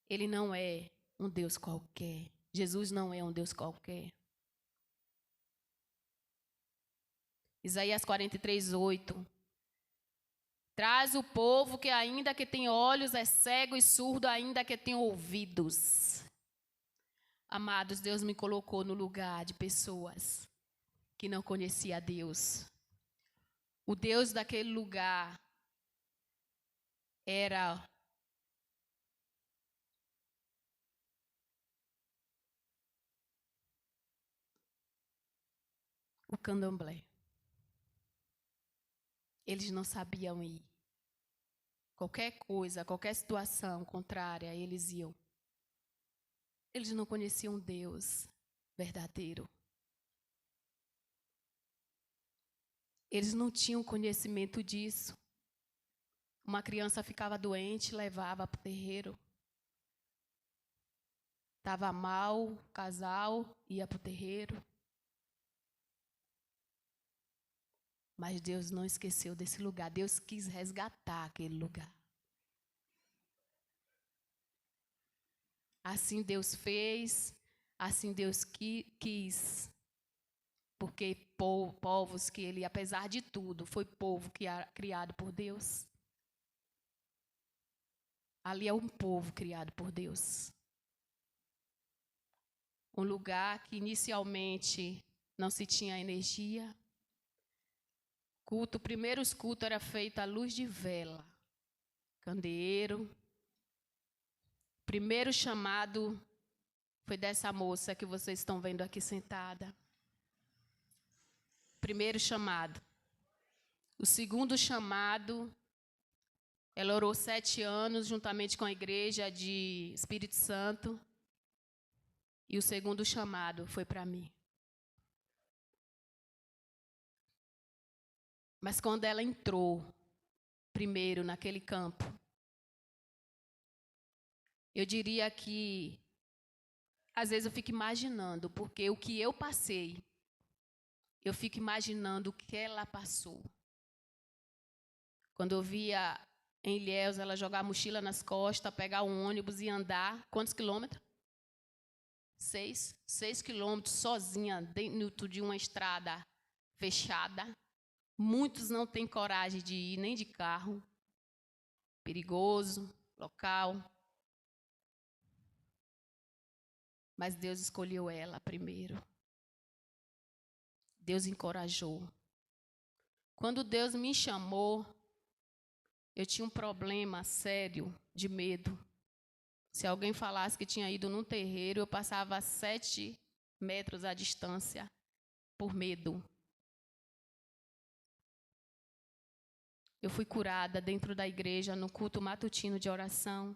Ele não é um Deus qualquer. Jesus não é um Deus qualquer. Isaías 43, 8. Traz o povo que ainda que tem olhos é cego e surdo, ainda que tem ouvidos. Amados, Deus me colocou no lugar de pessoas que não conheciam a Deus. O Deus daquele lugar era o candomblé. Eles não sabiam ir. Qualquer coisa, qualquer situação contrária, eles iam. Eles não conheciam Deus verdadeiro. Eles não tinham conhecimento disso. Uma criança ficava doente, levava para o terreiro. Estava mal, o casal ia para o terreiro. Mas Deus não esqueceu desse lugar. Deus quis resgatar aquele lugar. Assim Deus fez, assim Deus quis. Porque povos que Ele, apesar de tudo, foi povo criado por Deus. Ali é um povo criado por Deus. Um lugar que inicialmente não se tinha energia. Culto, primeiros cultos era feito à luz de vela, candeeiro. Primeiro chamado foi dessa moça que vocês estão vendo aqui sentada. Primeiro chamado. O segundo chamado, ela orou 7 anos juntamente com a igreja de Espírito Santo. E o segundo chamado foi para mim. Mas quando ela entrou, primeiro naquele campo, eu diria que, às vezes eu fico imaginando, porque o que eu passei, eu fico imaginando o que ela passou. Quando eu via em Ilhéus, ela jogar a mochila nas costas, pegar um ônibus e andar, quantos quilômetros? 6 quilômetros sozinha dentro de uma estrada fechada. Muitos não têm coragem de ir nem de carro. Perigoso, local. Mas Deus escolheu ela primeiro. Deus encorajou. Quando Deus me chamou, eu tinha um problema sério de medo. Se alguém falasse que tinha ido num terreiro, eu passava 7 metros à distância por medo. Eu fui curada dentro da igreja, no culto matutino de oração.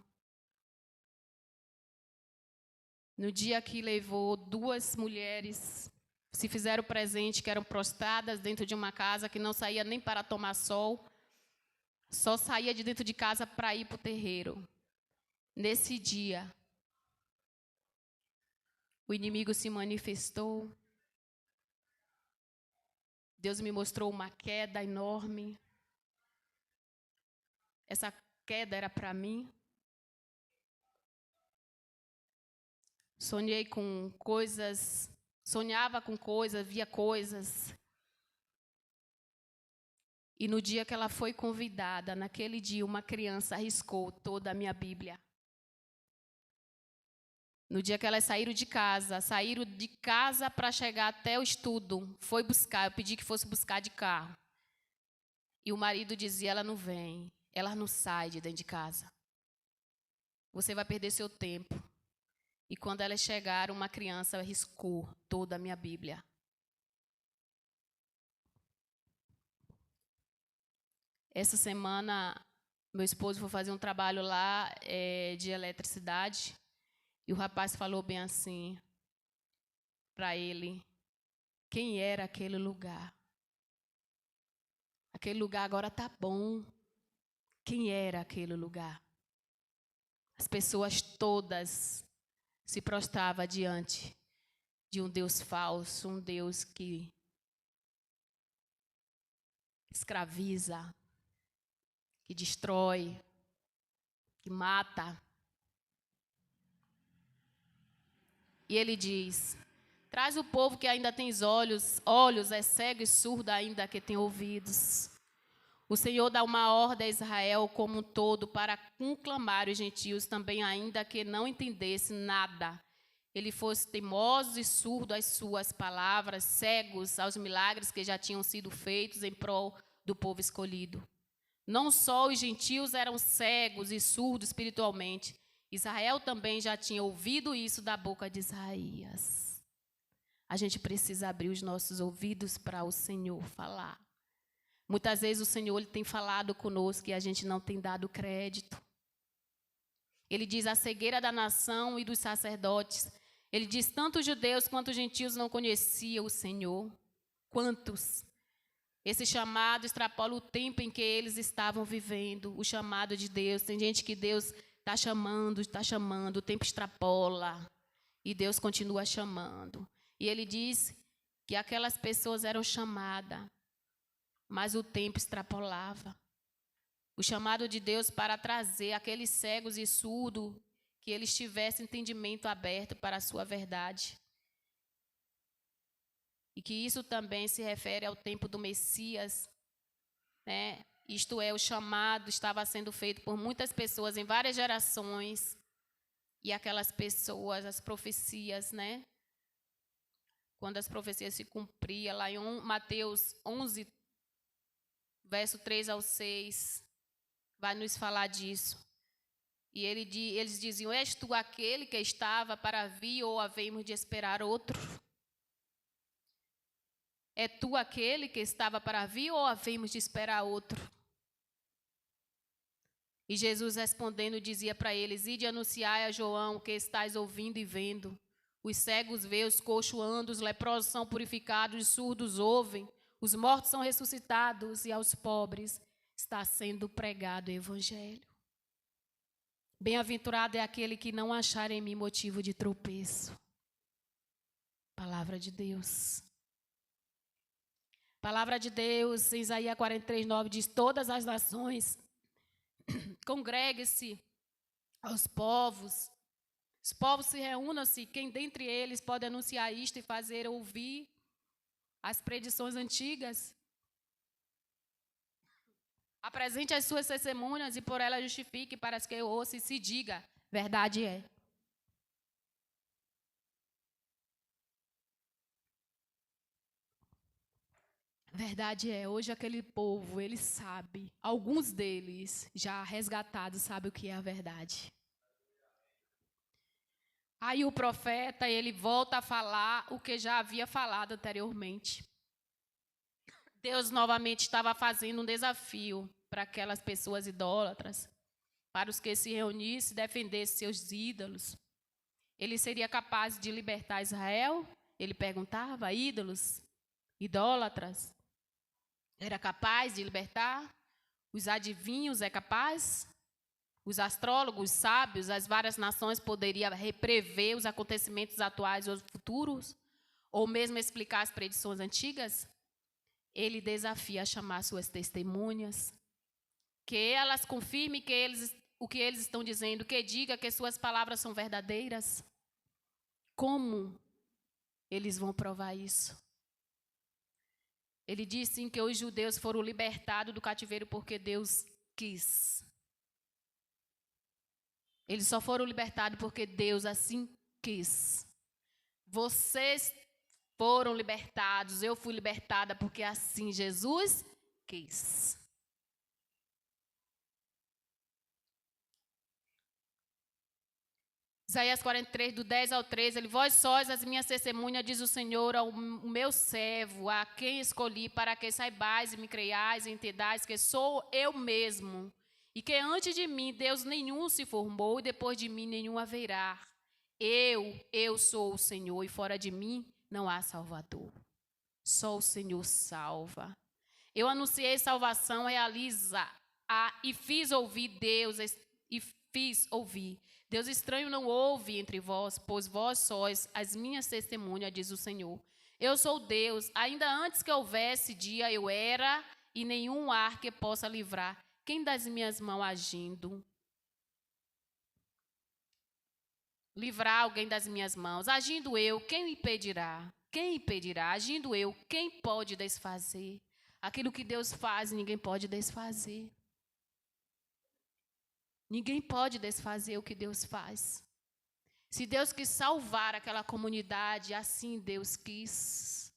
No dia que levou 2 mulheres, se fizeram presente, que eram prostradas dentro de uma casa, que não saía nem para tomar sol, só saía de dentro de casa para ir para o terreiro. Nesse dia, o inimigo se manifestou. Deus me mostrou uma queda enorme. Essa queda era para mim. Sonhei com coisas, sonhava com coisas, via coisas. E no dia que ela foi convidada, naquele dia, uma criança riscou toda a minha Bíblia. No dia que elas saíram de casa para chegar até o estudo, foi buscar, eu pedi que fosse buscar de carro. E o marido dizia, ela não vem, ela não sai de dentro de casa. Você vai perder seu tempo. E quando elas chegaram, uma criança riscou toda a minha Bíblia. Essa semana, meu esposo foi fazer um trabalho lá de eletricidade. E o rapaz falou bem assim para ele, quem era aquele lugar? Aquele lugar agora está bom. Quem era aquele lugar? As pessoas todas se prostravam diante de um Deus falso, um Deus que escraviza, que destrói, que mata. E ele diz, traz o povo que ainda tem olhos é cego e surdo ainda que tem ouvidos. O Senhor dá uma ordem a Israel como um todo para conclamar os gentios também, ainda que não entendesse nada. Ele fosse teimoso e surdo às suas palavras, cegos aos milagres que já tinham sido feitos em prol do povo escolhido. Não só os gentios eram cegos e surdos espiritualmente, Israel também já tinha ouvido isso da boca de Isaías. A gente precisa abrir os nossos ouvidos para o Senhor falar. Muitas vezes o Senhor ele tem falado conosco e a gente não tem dado crédito. Ele diz a cegueira da nação e dos sacerdotes. Ele diz tanto os judeus quanto os gentios não conheciam o Senhor. Quantos? Esse chamado extrapola o tempo em que eles estavam vivendo, o chamado de Deus. Tem gente que Deus está chamando, o tempo extrapola e Deus continua chamando. E ele diz que aquelas pessoas eram chamadas, mas o tempo extrapolava. O chamado de Deus para trazer aqueles cegos e surdos, que eles tivessem entendimento aberto para a sua verdade. E que isso também se refere ao tempo do Messias, né? isto é, o chamado estava sendo feito por muitas pessoas em várias gerações, e aquelas pessoas, as profecias, né? Quando as profecias se cumpriam, lá em Mateus 11, verso 3 ao 6, vai nos falar disso. E eles diziam: és tu aquele que estava para vir, ou havemos de esperar outro? É tu aquele que estava para vir, ou havemos de esperar outro? E Jesus respondendo dizia para eles: ide anunciai a João que estáis ouvindo e vendo. Os cegos veem, os coxos andam, os leprosos são purificados, os surdos ouvem, os mortos são ressuscitados, e aos pobres está sendo pregado o evangelho. Bem-aventurado é aquele que não achar em mim motivo de tropeço. Palavra de Deus. Palavra de Deus, em Isaías 43, 9, diz: todas as nações, congregue-se aos povos. Os povos se reúnam-se, quem dentre eles pode anunciar isto e fazer ouvir as predições antigas? Apresente as suas testemunhas e por elas justifique, para que eu ouça e se diga: verdade é. Verdade é, hoje aquele povo, ele sabe, alguns deles já resgatados sabem o que é a verdade. Aí o profeta, ele volta a falar o que já havia falado anteriormente. Deus novamente estava fazendo um desafio para aquelas pessoas idólatras, para os que se reunissem e defendessem seus ídolos. Ele seria capaz de libertar Israel? Ele perguntava: ídolos, idólatras, era capaz de libertar? Os adivinhos é capaz? Os astrólogos, sábios, as várias nações poderiam prever os acontecimentos atuais ou futuros? Ou mesmo explicar as predições antigas? Ele desafia a chamar suas testemunhas, que elas confirmem o que eles estão dizendo, que diga que suas palavras são verdadeiras. Como eles vão provar isso? Ele diz sim que os judeus foram libertados do cativeiro porque Deus quis. Eles só foram libertados porque Deus assim quis. Vocês foram libertados, eu fui libertada porque assim Jesus quis. Isaías 43, do 10 ao 13, ele: vós sós as minhas testemunhas, diz o Senhor, ao meu servo, a quem escolhi, para que saibais e me creiais e entendais que sou eu mesmo, e que antes de mim Deus nenhum se formou, e depois de mim nenhum haverá. Eu sou o Senhor, e fora de mim não há Salvador. Só o Senhor salva. Eu anunciei salvação, e fiz ouvir Deus, e fiz ouvir. Deus estranho não houve entre vós, pois vós sois as minhas testemunhas, diz o Senhor. Eu sou Deus, ainda antes que houvesse dia eu era, e nenhum ar que possa livrar. Quem das minhas mãos agindo? Livrar alguém das minhas mãos. Agindo eu, quem impedirá? Quem impedirá? Agindo eu, quem pode desfazer? Aquilo que Deus faz, ninguém pode desfazer. Ninguém pode desfazer o que Deus faz. Se Deus quis salvar aquela comunidade, assim Deus quis.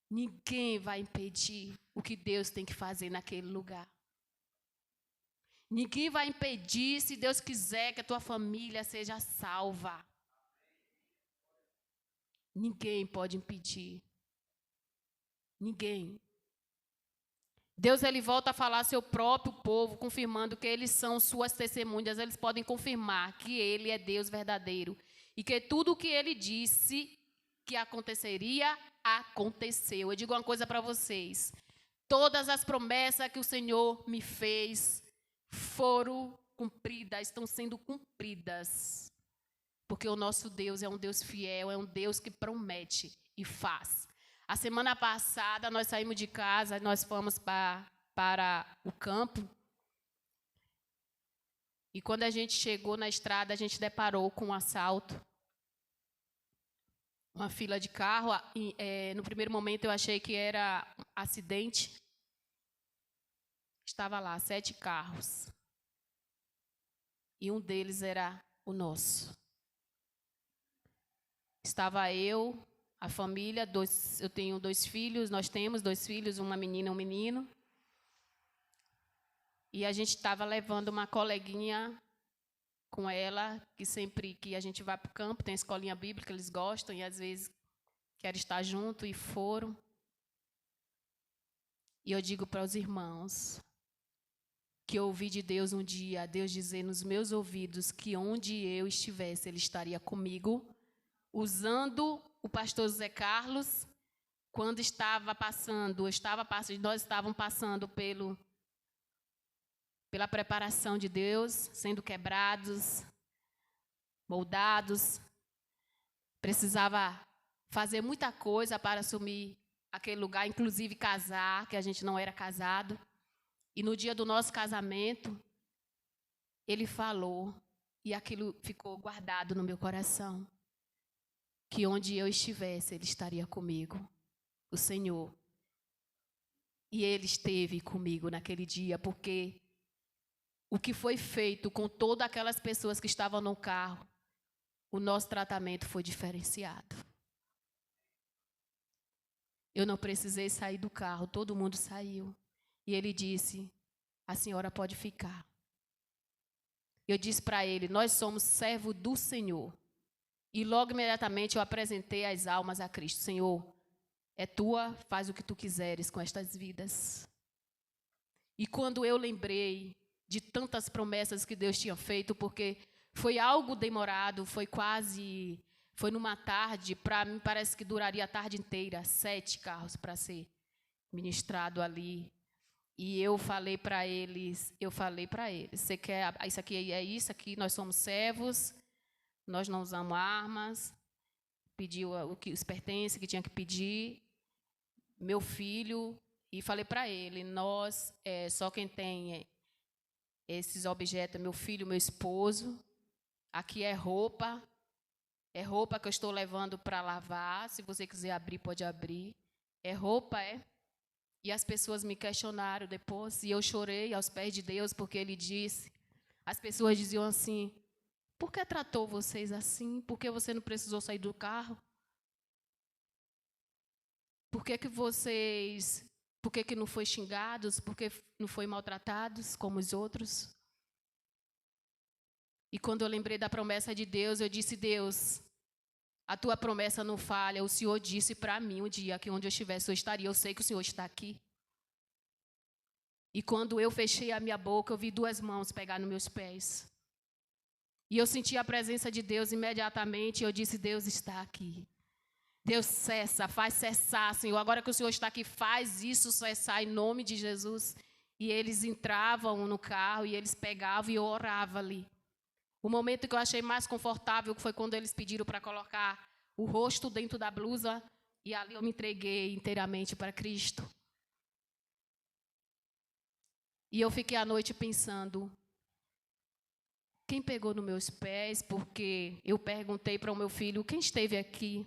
Ninguém vai impedir o que Deus tem que fazer naquele lugar. Ninguém vai impedir, se Deus quiser, que a tua família seja salva. Ninguém pode impedir. Ninguém. Deus, ele volta a falar ao seu próprio povo, confirmando que eles são suas testemunhas. Eles podem confirmar que ele é Deus verdadeiro. E que tudo o que ele disse que aconteceria, aconteceu. Eu digo uma coisa para vocês. Todas as promessas que o Senhor me fez foram cumpridas, estão sendo cumpridas. Porque o nosso Deus é um Deus fiel, é um Deus que promete e faz. A semana passada, nós saímos de casa, nós fomos para o campo. E quando a gente chegou na estrada, a gente deparou com um assalto. Uma fila de carro. No primeiro momento, eu achei que era um acidente. estava lá 7 carros. E um deles era o nosso. Estava eu, a família, eu tenho 2 filhos, nós temos 2 filhos, uma menina e um menino. E a gente estava levando uma coleguinha com ela, que sempre que a gente vai para o campo, tem a escolinha bíblica, eles gostam, e às vezes querem estar junto, e foram. E eu digo para os irmãos que eu ouvi de Deus um dia, Deus dizer nos meus ouvidos que onde eu estivesse, Ele estaria comigo, usando o pastor José Carlos, quando nós estávamos passando pela preparação de Deus, sendo quebrados, moldados. Precisava fazer muita coisa para assumir aquele lugar, inclusive casar, que a gente não era casado. E no dia do nosso casamento, ele falou, e aquilo ficou guardado no meu coração, que onde eu estivesse, Ele estaria comigo, o Senhor. E Ele esteve comigo naquele dia, porque o que foi feito com todas aquelas pessoas que estavam no carro, o nosso tratamento foi diferenciado. Eu não precisei sair do carro, todo mundo saiu. E ele disse, a senhora pode ficar. Eu disse para ele, nós somos servos do Senhor. E logo, imediatamente, eu apresentei as almas a Cristo. Senhor, é tua, faz o que tu quiseres com estas vidas. E quando eu lembrei de tantas promessas que Deus tinha feito, porque foi algo demorado, foi numa tarde, para mim parece que duraria a tarde inteira, 7 carros para ser ministrado ali. E eu falei para eles, você quer, isso aqui, nós somos servos, nós não usamos armas, pediu os pertences que tinha que pedir, meu filho, e falei para ele, só quem tem esses objetos, meu filho, meu esposo, aqui é roupa que eu estou levando para lavar, se você quiser abrir, pode abrir, é roupa, E as pessoas me questionaram depois, e eu chorei aos pés de Deus, porque Ele disse, as pessoas diziam assim, por que tratou vocês assim? Por que você não precisou sair do carro? Por que não foi xingados? Por que não foi maltratados como os outros? E quando eu lembrei da promessa de Deus, eu disse, Deus, a tua promessa não falha. O Senhor disse para mim um dia que onde eu estivesse eu estaria. Eu sei que o Senhor está aqui. E quando eu fechei a minha boca, eu vi 2 mãos pegar nos meus pés. E eu senti a presença de Deus imediatamente. Eu disse, Deus está aqui. Deus faz cessar, Senhor. Agora que o Senhor está aqui, faz isso cessar em nome de Jesus. E eles entravam no carro e eles pegavam e eu orava ali. O momento que eu achei mais confortável foi quando eles pediram para colocar o rosto dentro da blusa e ali eu me entreguei inteiramente para Cristo. E eu fiquei à noite pensando, quem pegou nos meus pés? Porque eu perguntei para o meu filho, quem esteve aqui?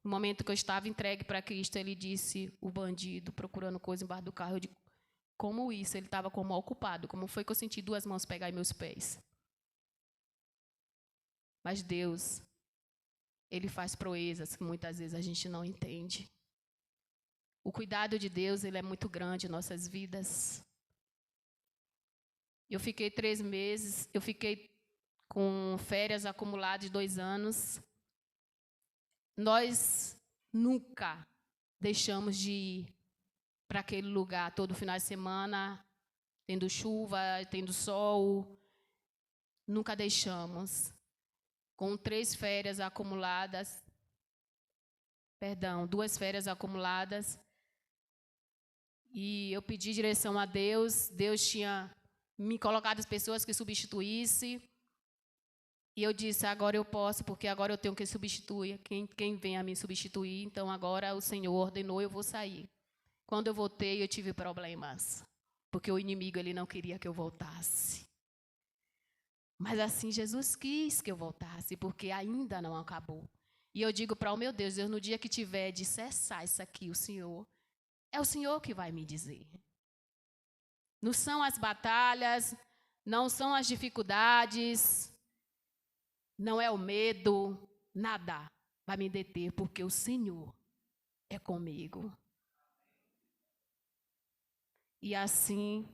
No momento que eu estava entregue para Cristo, ele disse, o bandido, procurando coisa embaixo do carro. Eu digo, como isso? Ele estava como ocupado. Como foi que eu senti 2 mãos pegar em meus pés? Mas Deus, Ele faz proezas que muitas vezes a gente não entende. O cuidado de Deus, Ele é muito grande em nossas vidas. Eu fiquei 3 meses, eu fiquei com férias acumuladas de 2 anos. Nós nunca deixamos de ir para aquele lugar todo final de semana, tendo chuva, tendo sol. Nunca deixamos. Com 2 férias acumuladas, e eu pedi direção a Deus, Deus tinha me colocado as pessoas que substituíssem, e eu disse, agora eu posso, porque agora eu tenho que substituir, quem vem a me substituir, então agora o Senhor ordenou, eu vou sair. Quando eu voltei, eu tive problemas, porque o inimigo ele não queria que eu voltasse. Mas assim Jesus quis que eu voltasse, porque ainda não acabou. E eu digo para o meu Deus, no dia que tiver de cessar isso aqui, é o Senhor que vai me dizer. Não são as batalhas, não são as dificuldades, não é o medo, nada vai me deter, porque o Senhor é comigo. E assim,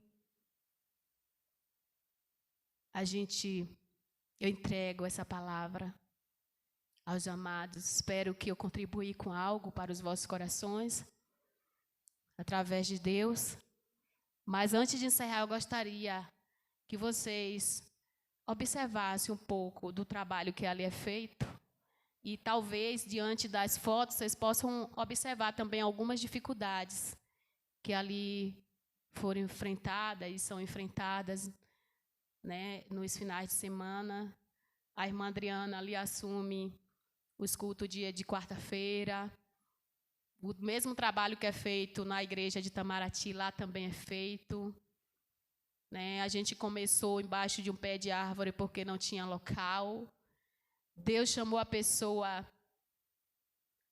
eu entrego essa palavra aos amados. Espero que eu contribui com algo para os vossos corações, através de Deus. Mas antes de encerrar, eu gostaria que vocês observassem um pouco do trabalho que ali é feito. E talvez, diante das fotos, vocês possam observar também algumas dificuldades que ali foram enfrentadas e são enfrentadas, né, nos finais de semana. A irmã Adriana ali assume os cultos dia de quarta-feira. O mesmo trabalho que é feito na igreja de Itamaraty, lá também é feito. Né? A gente começou embaixo de um pé de árvore porque não tinha local. Deus chamou a pessoa,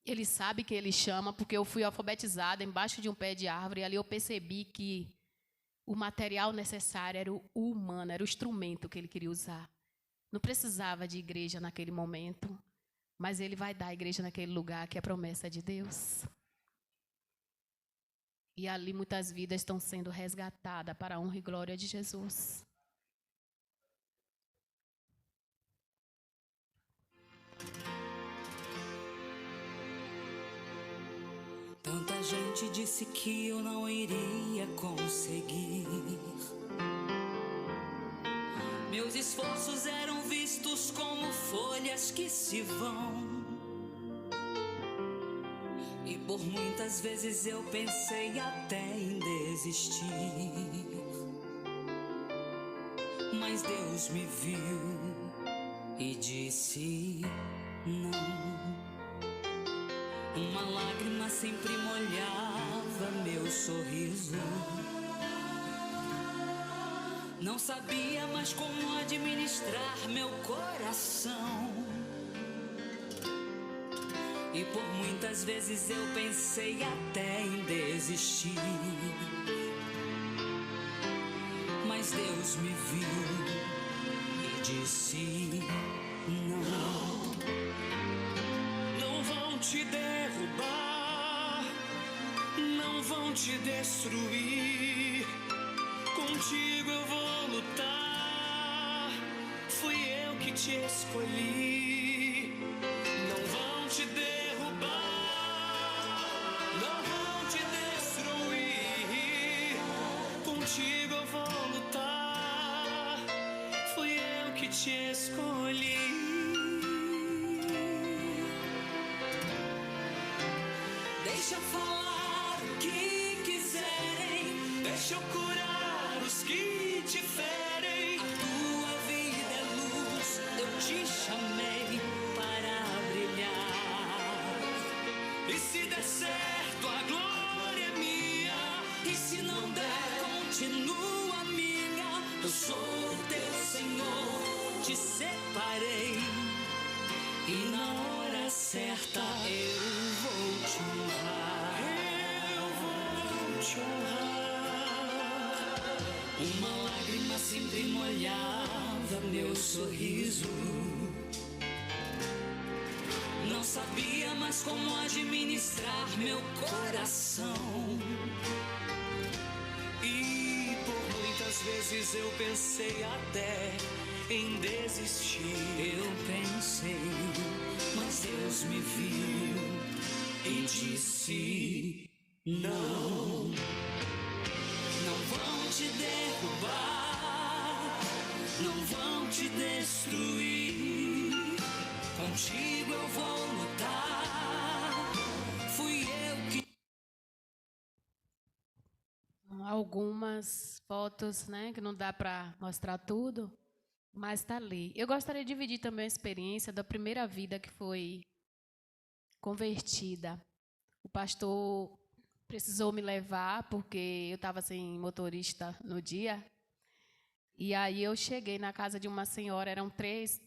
Ele sabe que Ele chama, porque eu fui alfabetizada embaixo de um pé de árvore, e ali eu percebi que o material necessário era o humano, era o instrumento que Ele queria usar. Não precisava de igreja naquele momento, mas Ele vai dar a igreja naquele lugar que é a promessa de Deus. E ali muitas vidas estão sendo resgatadas para a honra e glória de Jesus. Tanta gente disse que eu não iria conseguir. Meus esforços eram vistos como folhas que se vão. E por muitas vezes eu pensei até em desistir. Mas Deus me viu e disse não. Uma lágrima sempre molhava meu sorriso. Não sabia mais como administrar meu coração. E por muitas vezes eu pensei até em desistir. Mas Deus me viu e disse não. Não vão te derrubar, não vão te destruir. Contigo eu vou lutar. Fui eu que te escolhi. Não vão te derrubar, não vão te destruir. Contigo eu vou lutar. Fui eu que te escolhi. Deixa eu falar o que quiserem, deixa eu curar os que te ferem. A tua vida é luz, eu te chamei para brilhar. E se der certo, a glória é minha. E se não der, continua minha. Eu sou teu Senhor, te separei. E na hora certa eu vou te honrar. Eu vou te honrar. Uma lágrima sempre molhava meu sorriso. Não sabia mais como administrar meu coração. E por muitas vezes eu pensei até em desistir. Eu pensei, mas Deus me viu e disse não. Não vão te derrubar, não vão te destruir. Contigo eu vou lutar. Fui eu que... Algumas fotos, né, que não dá para mostrar tudo, mas está ali. Eu gostaria de dividir também a experiência da primeira vida que foi convertida. O pastor precisou me levar, porque eu estava sem motorista no dia. E aí eu cheguei na casa de uma senhora, eram três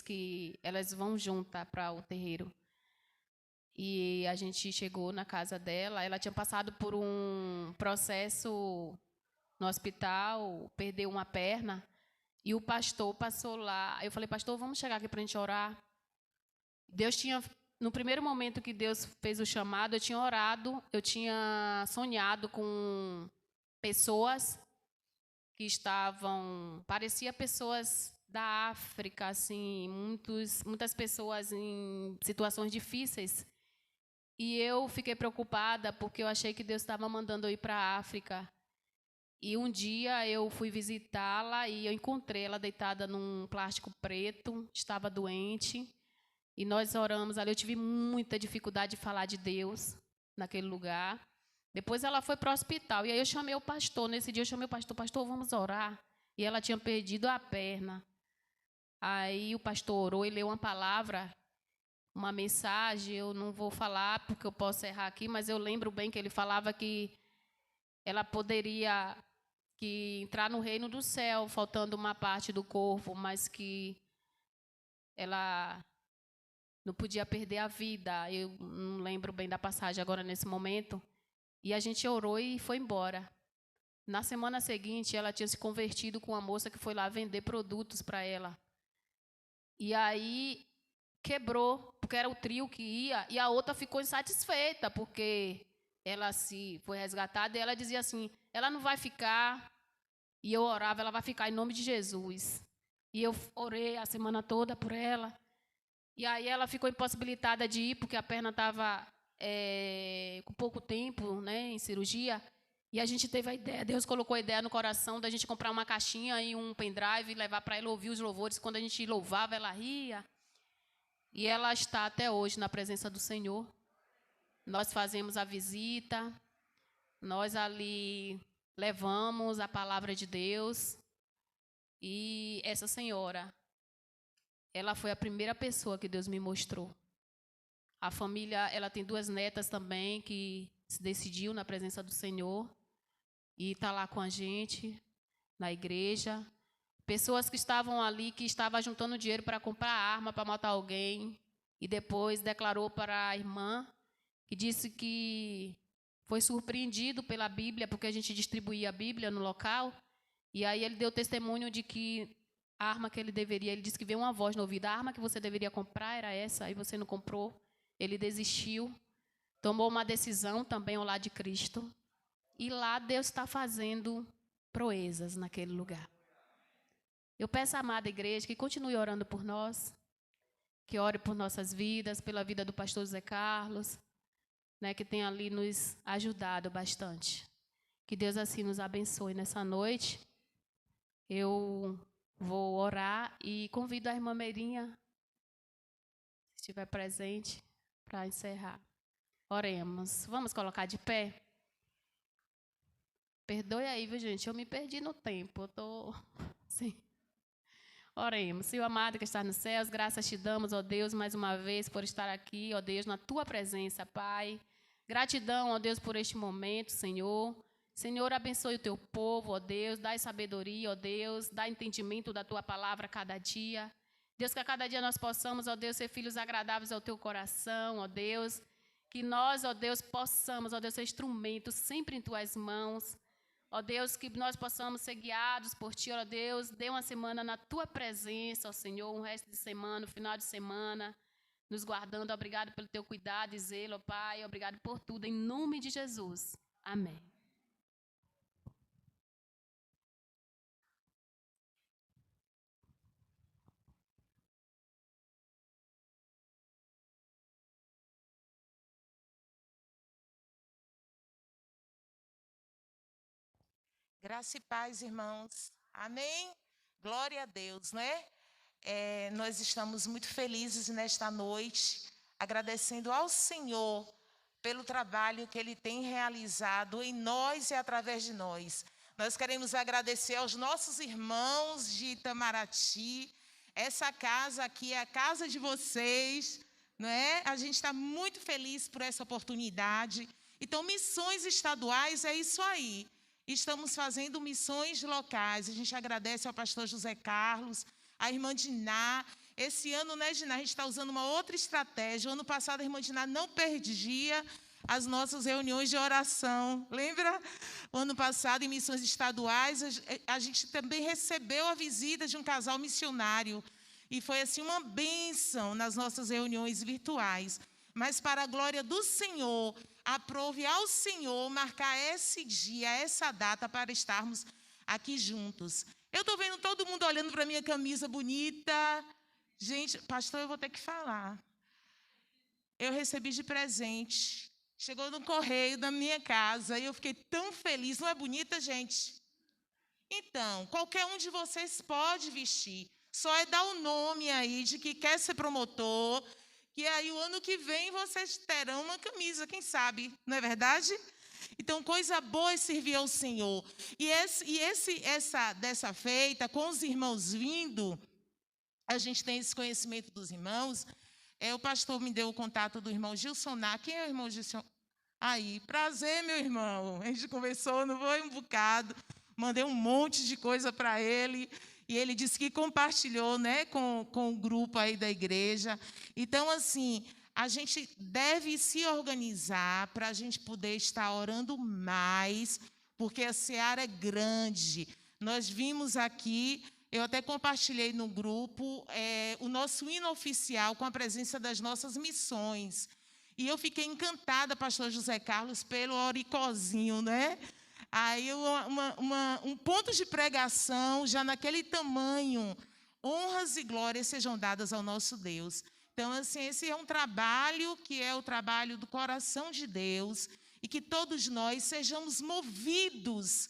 que elas vão juntas para o terreiro. E a gente chegou na casa dela, ela tinha passado por um processo no hospital, perdeu uma perna, e o pastor passou lá. Eu falei, pastor, vamos chegar aqui para a gente orar. Deus tinha, no primeiro momento que Deus fez o chamado, eu tinha orado, eu tinha sonhado com pessoas que estavam, parecia pessoas da África, assim, muitas pessoas em situações difíceis. E eu fiquei preocupada porque eu achei que Deus estava mandando eu ir para a África. E um dia eu fui visitá-la e eu encontrei ela deitada num plástico preto, estava doente. E nós oramos ali. Eu tive muita dificuldade de falar de Deus naquele lugar. Depois ela foi para o hospital. E aí eu chamei o pastor. Nesse dia eu chamei o pastor. Pastor, vamos orar. E ela tinha perdido a perna. Aí o pastor orou e leu uma palavra, uma mensagem. Eu não vou falar porque eu posso errar aqui, mas eu lembro bem que ele falava que ela poderia entrar no reino do céu, faltando uma parte do corpo, mas que ela não podia perder a vida. Eu não lembro bem da passagem agora nesse momento. E a gente orou e foi embora. Na semana seguinte, ela tinha se convertido com uma moça que foi lá vender produtos para ela. E aí quebrou, porque era o trio que ia, e a outra ficou insatisfeita, porque ela se foi resgatada, e ela dizia assim, ela não vai ficar, e eu orava, ela vai ficar em nome de Jesus. E eu orei a semana toda por ela, e aí ela ficou impossibilitada de ir, porque a perna estava com pouco tempo, né, em cirurgia, e a gente teve a ideia, Deus colocou a ideia no coração da gente comprar uma caixinha e um pendrive e levar para ela ouvir os louvores. Quando a gente louvava, ela ria. E ela está até hoje na presença do Senhor. Nós fazemos a visita, nós ali levamos a palavra de Deus. E essa senhora, ela foi a primeira pessoa que Deus me mostrou. A família, ela tem 2 netas também que se decidiu na presença do Senhor. E está lá com a gente, na igreja. Pessoas que estavam ali, que estavam juntando dinheiro para comprar arma, para matar alguém. E depois declarou para a irmã, que disse que foi surpreendido pela Bíblia, porque a gente distribuía a Bíblia no local. E aí ele deu testemunho de que a arma que ele deveria, ele disse que veio uma voz no ouvido, a arma que você deveria comprar era essa, e você não comprou. Ele desistiu, tomou uma decisão também ao lado de Cristo. E lá Deus está fazendo proezas naquele lugar. Eu peço à amada igreja que continue orando por nós, que ore por nossas vidas, pela vida do pastor José Carlos, né, que tem ali nos ajudado bastante. Que Deus assim nos abençoe nessa noite. Eu vou orar e convido a irmã Meirinha, se estiver presente, para encerrar. Oremos. Vamos colocar de pé? Perdoe aí, viu, gente? Eu me perdi no tempo. Eu estou... Sim. Oremos. Senhor amado que está nos céus, graças te damos, ó Deus, mais uma vez por estar aqui, ó Deus, na tua presença, Pai. Gratidão, ó Deus, por este momento, Senhor. Senhor, abençoe o teu povo, ó Deus, dai sabedoria, ó Deus, dá entendimento da tua palavra a cada dia. Deus, que a cada dia nós possamos, ó Deus, ser filhos agradáveis ao teu coração, ó Deus. Que nós, ó Deus, possamos, ó Deus, ser instrumentos sempre em tuas mãos. Ó Deus, que nós possamos ser guiados por Ti, ó Deus. Dê uma semana na Tua presença, ó Senhor, um resto de semana, um final de semana, nos guardando. Obrigado pelo Teu cuidado e zelo, ó Pai. Obrigado por tudo, em nome de Jesus. Amém. Graça e paz, irmãos. Amém? Glória a Deus, né? Nós estamos muito felizes nesta noite, agradecendo ao Senhor pelo trabalho que Ele tem realizado em nós e através de nós. Nós queremos agradecer aos nossos irmãos de Itamaraty. Essa casa aqui é a casa de vocês, não é? A gente está muito feliz por essa oportunidade. Então, missões estaduais é isso aí. Estamos fazendo missões locais. A gente agradece ao pastor José Carlos, à irmã Diná. Esse ano, né, Diná, a gente está usando uma outra estratégia. O ano passado, a irmã Diná não perdia as nossas reuniões de oração. Lembra? O ano passado, em missões estaduais, a gente também recebeu a visita de um casal missionário. E foi assim uma bênção nas nossas reuniões virtuais. Mas, para a glória do Senhor, aprove ao Senhor marcar esse dia, essa data, para estarmos aqui juntos. Eu estou vendo todo mundo olhando para a minha camisa bonita. Gente, pastor, eu vou ter que falar. Eu recebi de presente. Chegou no correio da minha casa e eu fiquei tão feliz. Não é bonita, gente? Então, qualquer um de vocês pode vestir. Só é dar o nome aí de que quer ser promotor, que aí o ano que vem vocês terão uma camisa, quem sabe, não é verdade? Então, coisa boa é servir ao Senhor. E dessa feita, com os irmãos vindo, a gente tem esse conhecimento dos irmãos. O pastor me deu o contato do irmão Gilson Ná. Quem é o irmão Gilson? Aí, prazer, meu irmão. A gente conversou, não foi um bocado. Mandei um monte de coisa para ele. E ele disse que compartilhou, né, com o grupo aí da igreja. Então, assim, a gente deve se organizar para a gente poder estar orando mais, porque a seara é grande. Nós vimos aqui, eu até compartilhei no grupo, o nosso hino oficial com a presença das nossas missões. E eu fiquei encantada, pastor José Carlos, pelo oricozinho, né? Aí um ponto de pregação, já naquele tamanho, honras e glórias sejam dadas ao nosso Deus. Então, assim, esse é um trabalho que é o trabalho do coração de Deus, e que todos nós sejamos movidos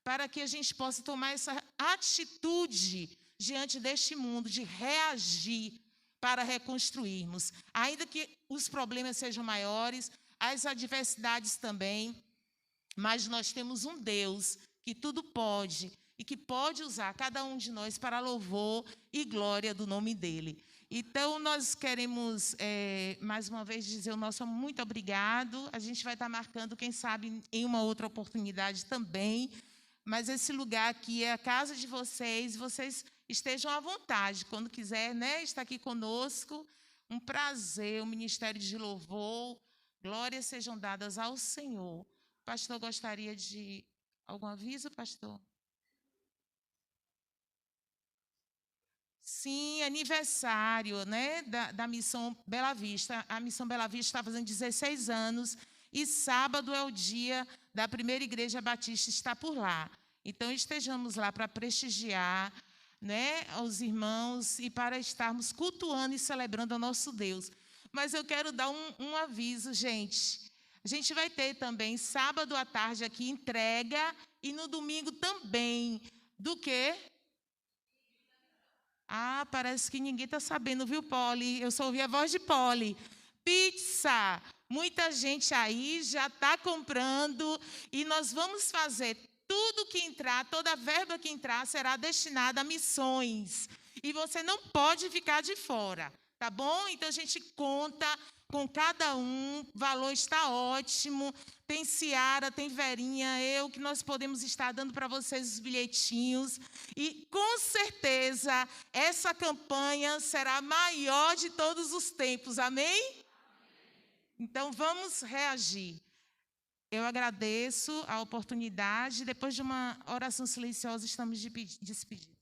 para que a gente possa tomar essa atitude diante deste mundo, de reagir para reconstruirmos. Ainda que os problemas sejam maiores, as adversidades também, mas nós temos um Deus que tudo pode e que pode usar cada um de nós para louvor e glória do nome dEle. Então, nós queremos, mais uma vez, dizer o nosso muito obrigado. A gente vai estar marcando, quem sabe, em uma outra oportunidade também. Mas esse lugar aqui é a casa de vocês. Vocês estejam à vontade. Quando quiser, né, estar aqui conosco. Um prazer, o Ministério de Louvor. Glórias sejam dadas ao Senhor. Pastor, gostaria de algum aviso, pastor? Sim, aniversário, né, da Missão Bela Vista. A Missão Bela Vista está fazendo 16 anos e sábado é o dia da primeira igreja batista estar por lá. Então, estejamos lá para prestigiar, né, os irmãos e para estarmos cultuando e celebrando ao nosso Deus. Mas eu quero dar um aviso, gente. A gente vai ter também, sábado à tarde aqui, entrega, e no domingo também. Do quê? Ah, parece que ninguém está sabendo, viu, Poli? Eu só ouvi a voz de Poli. Pizza! Muita gente aí já está comprando, e nós vamos fazer tudo que entrar, toda a verba que entrar será destinada a missões. E você não pode ficar de fora, tá bom? Então, a gente conta com cada um, o valor está ótimo, tem Ciara, tem Verinha, que nós podemos estar dando para vocês os bilhetinhos, e com certeza essa campanha será a maior de todos os tempos, amém? Então vamos reagir. Eu agradeço a oportunidade, depois de uma oração silenciosa estamos despedidos.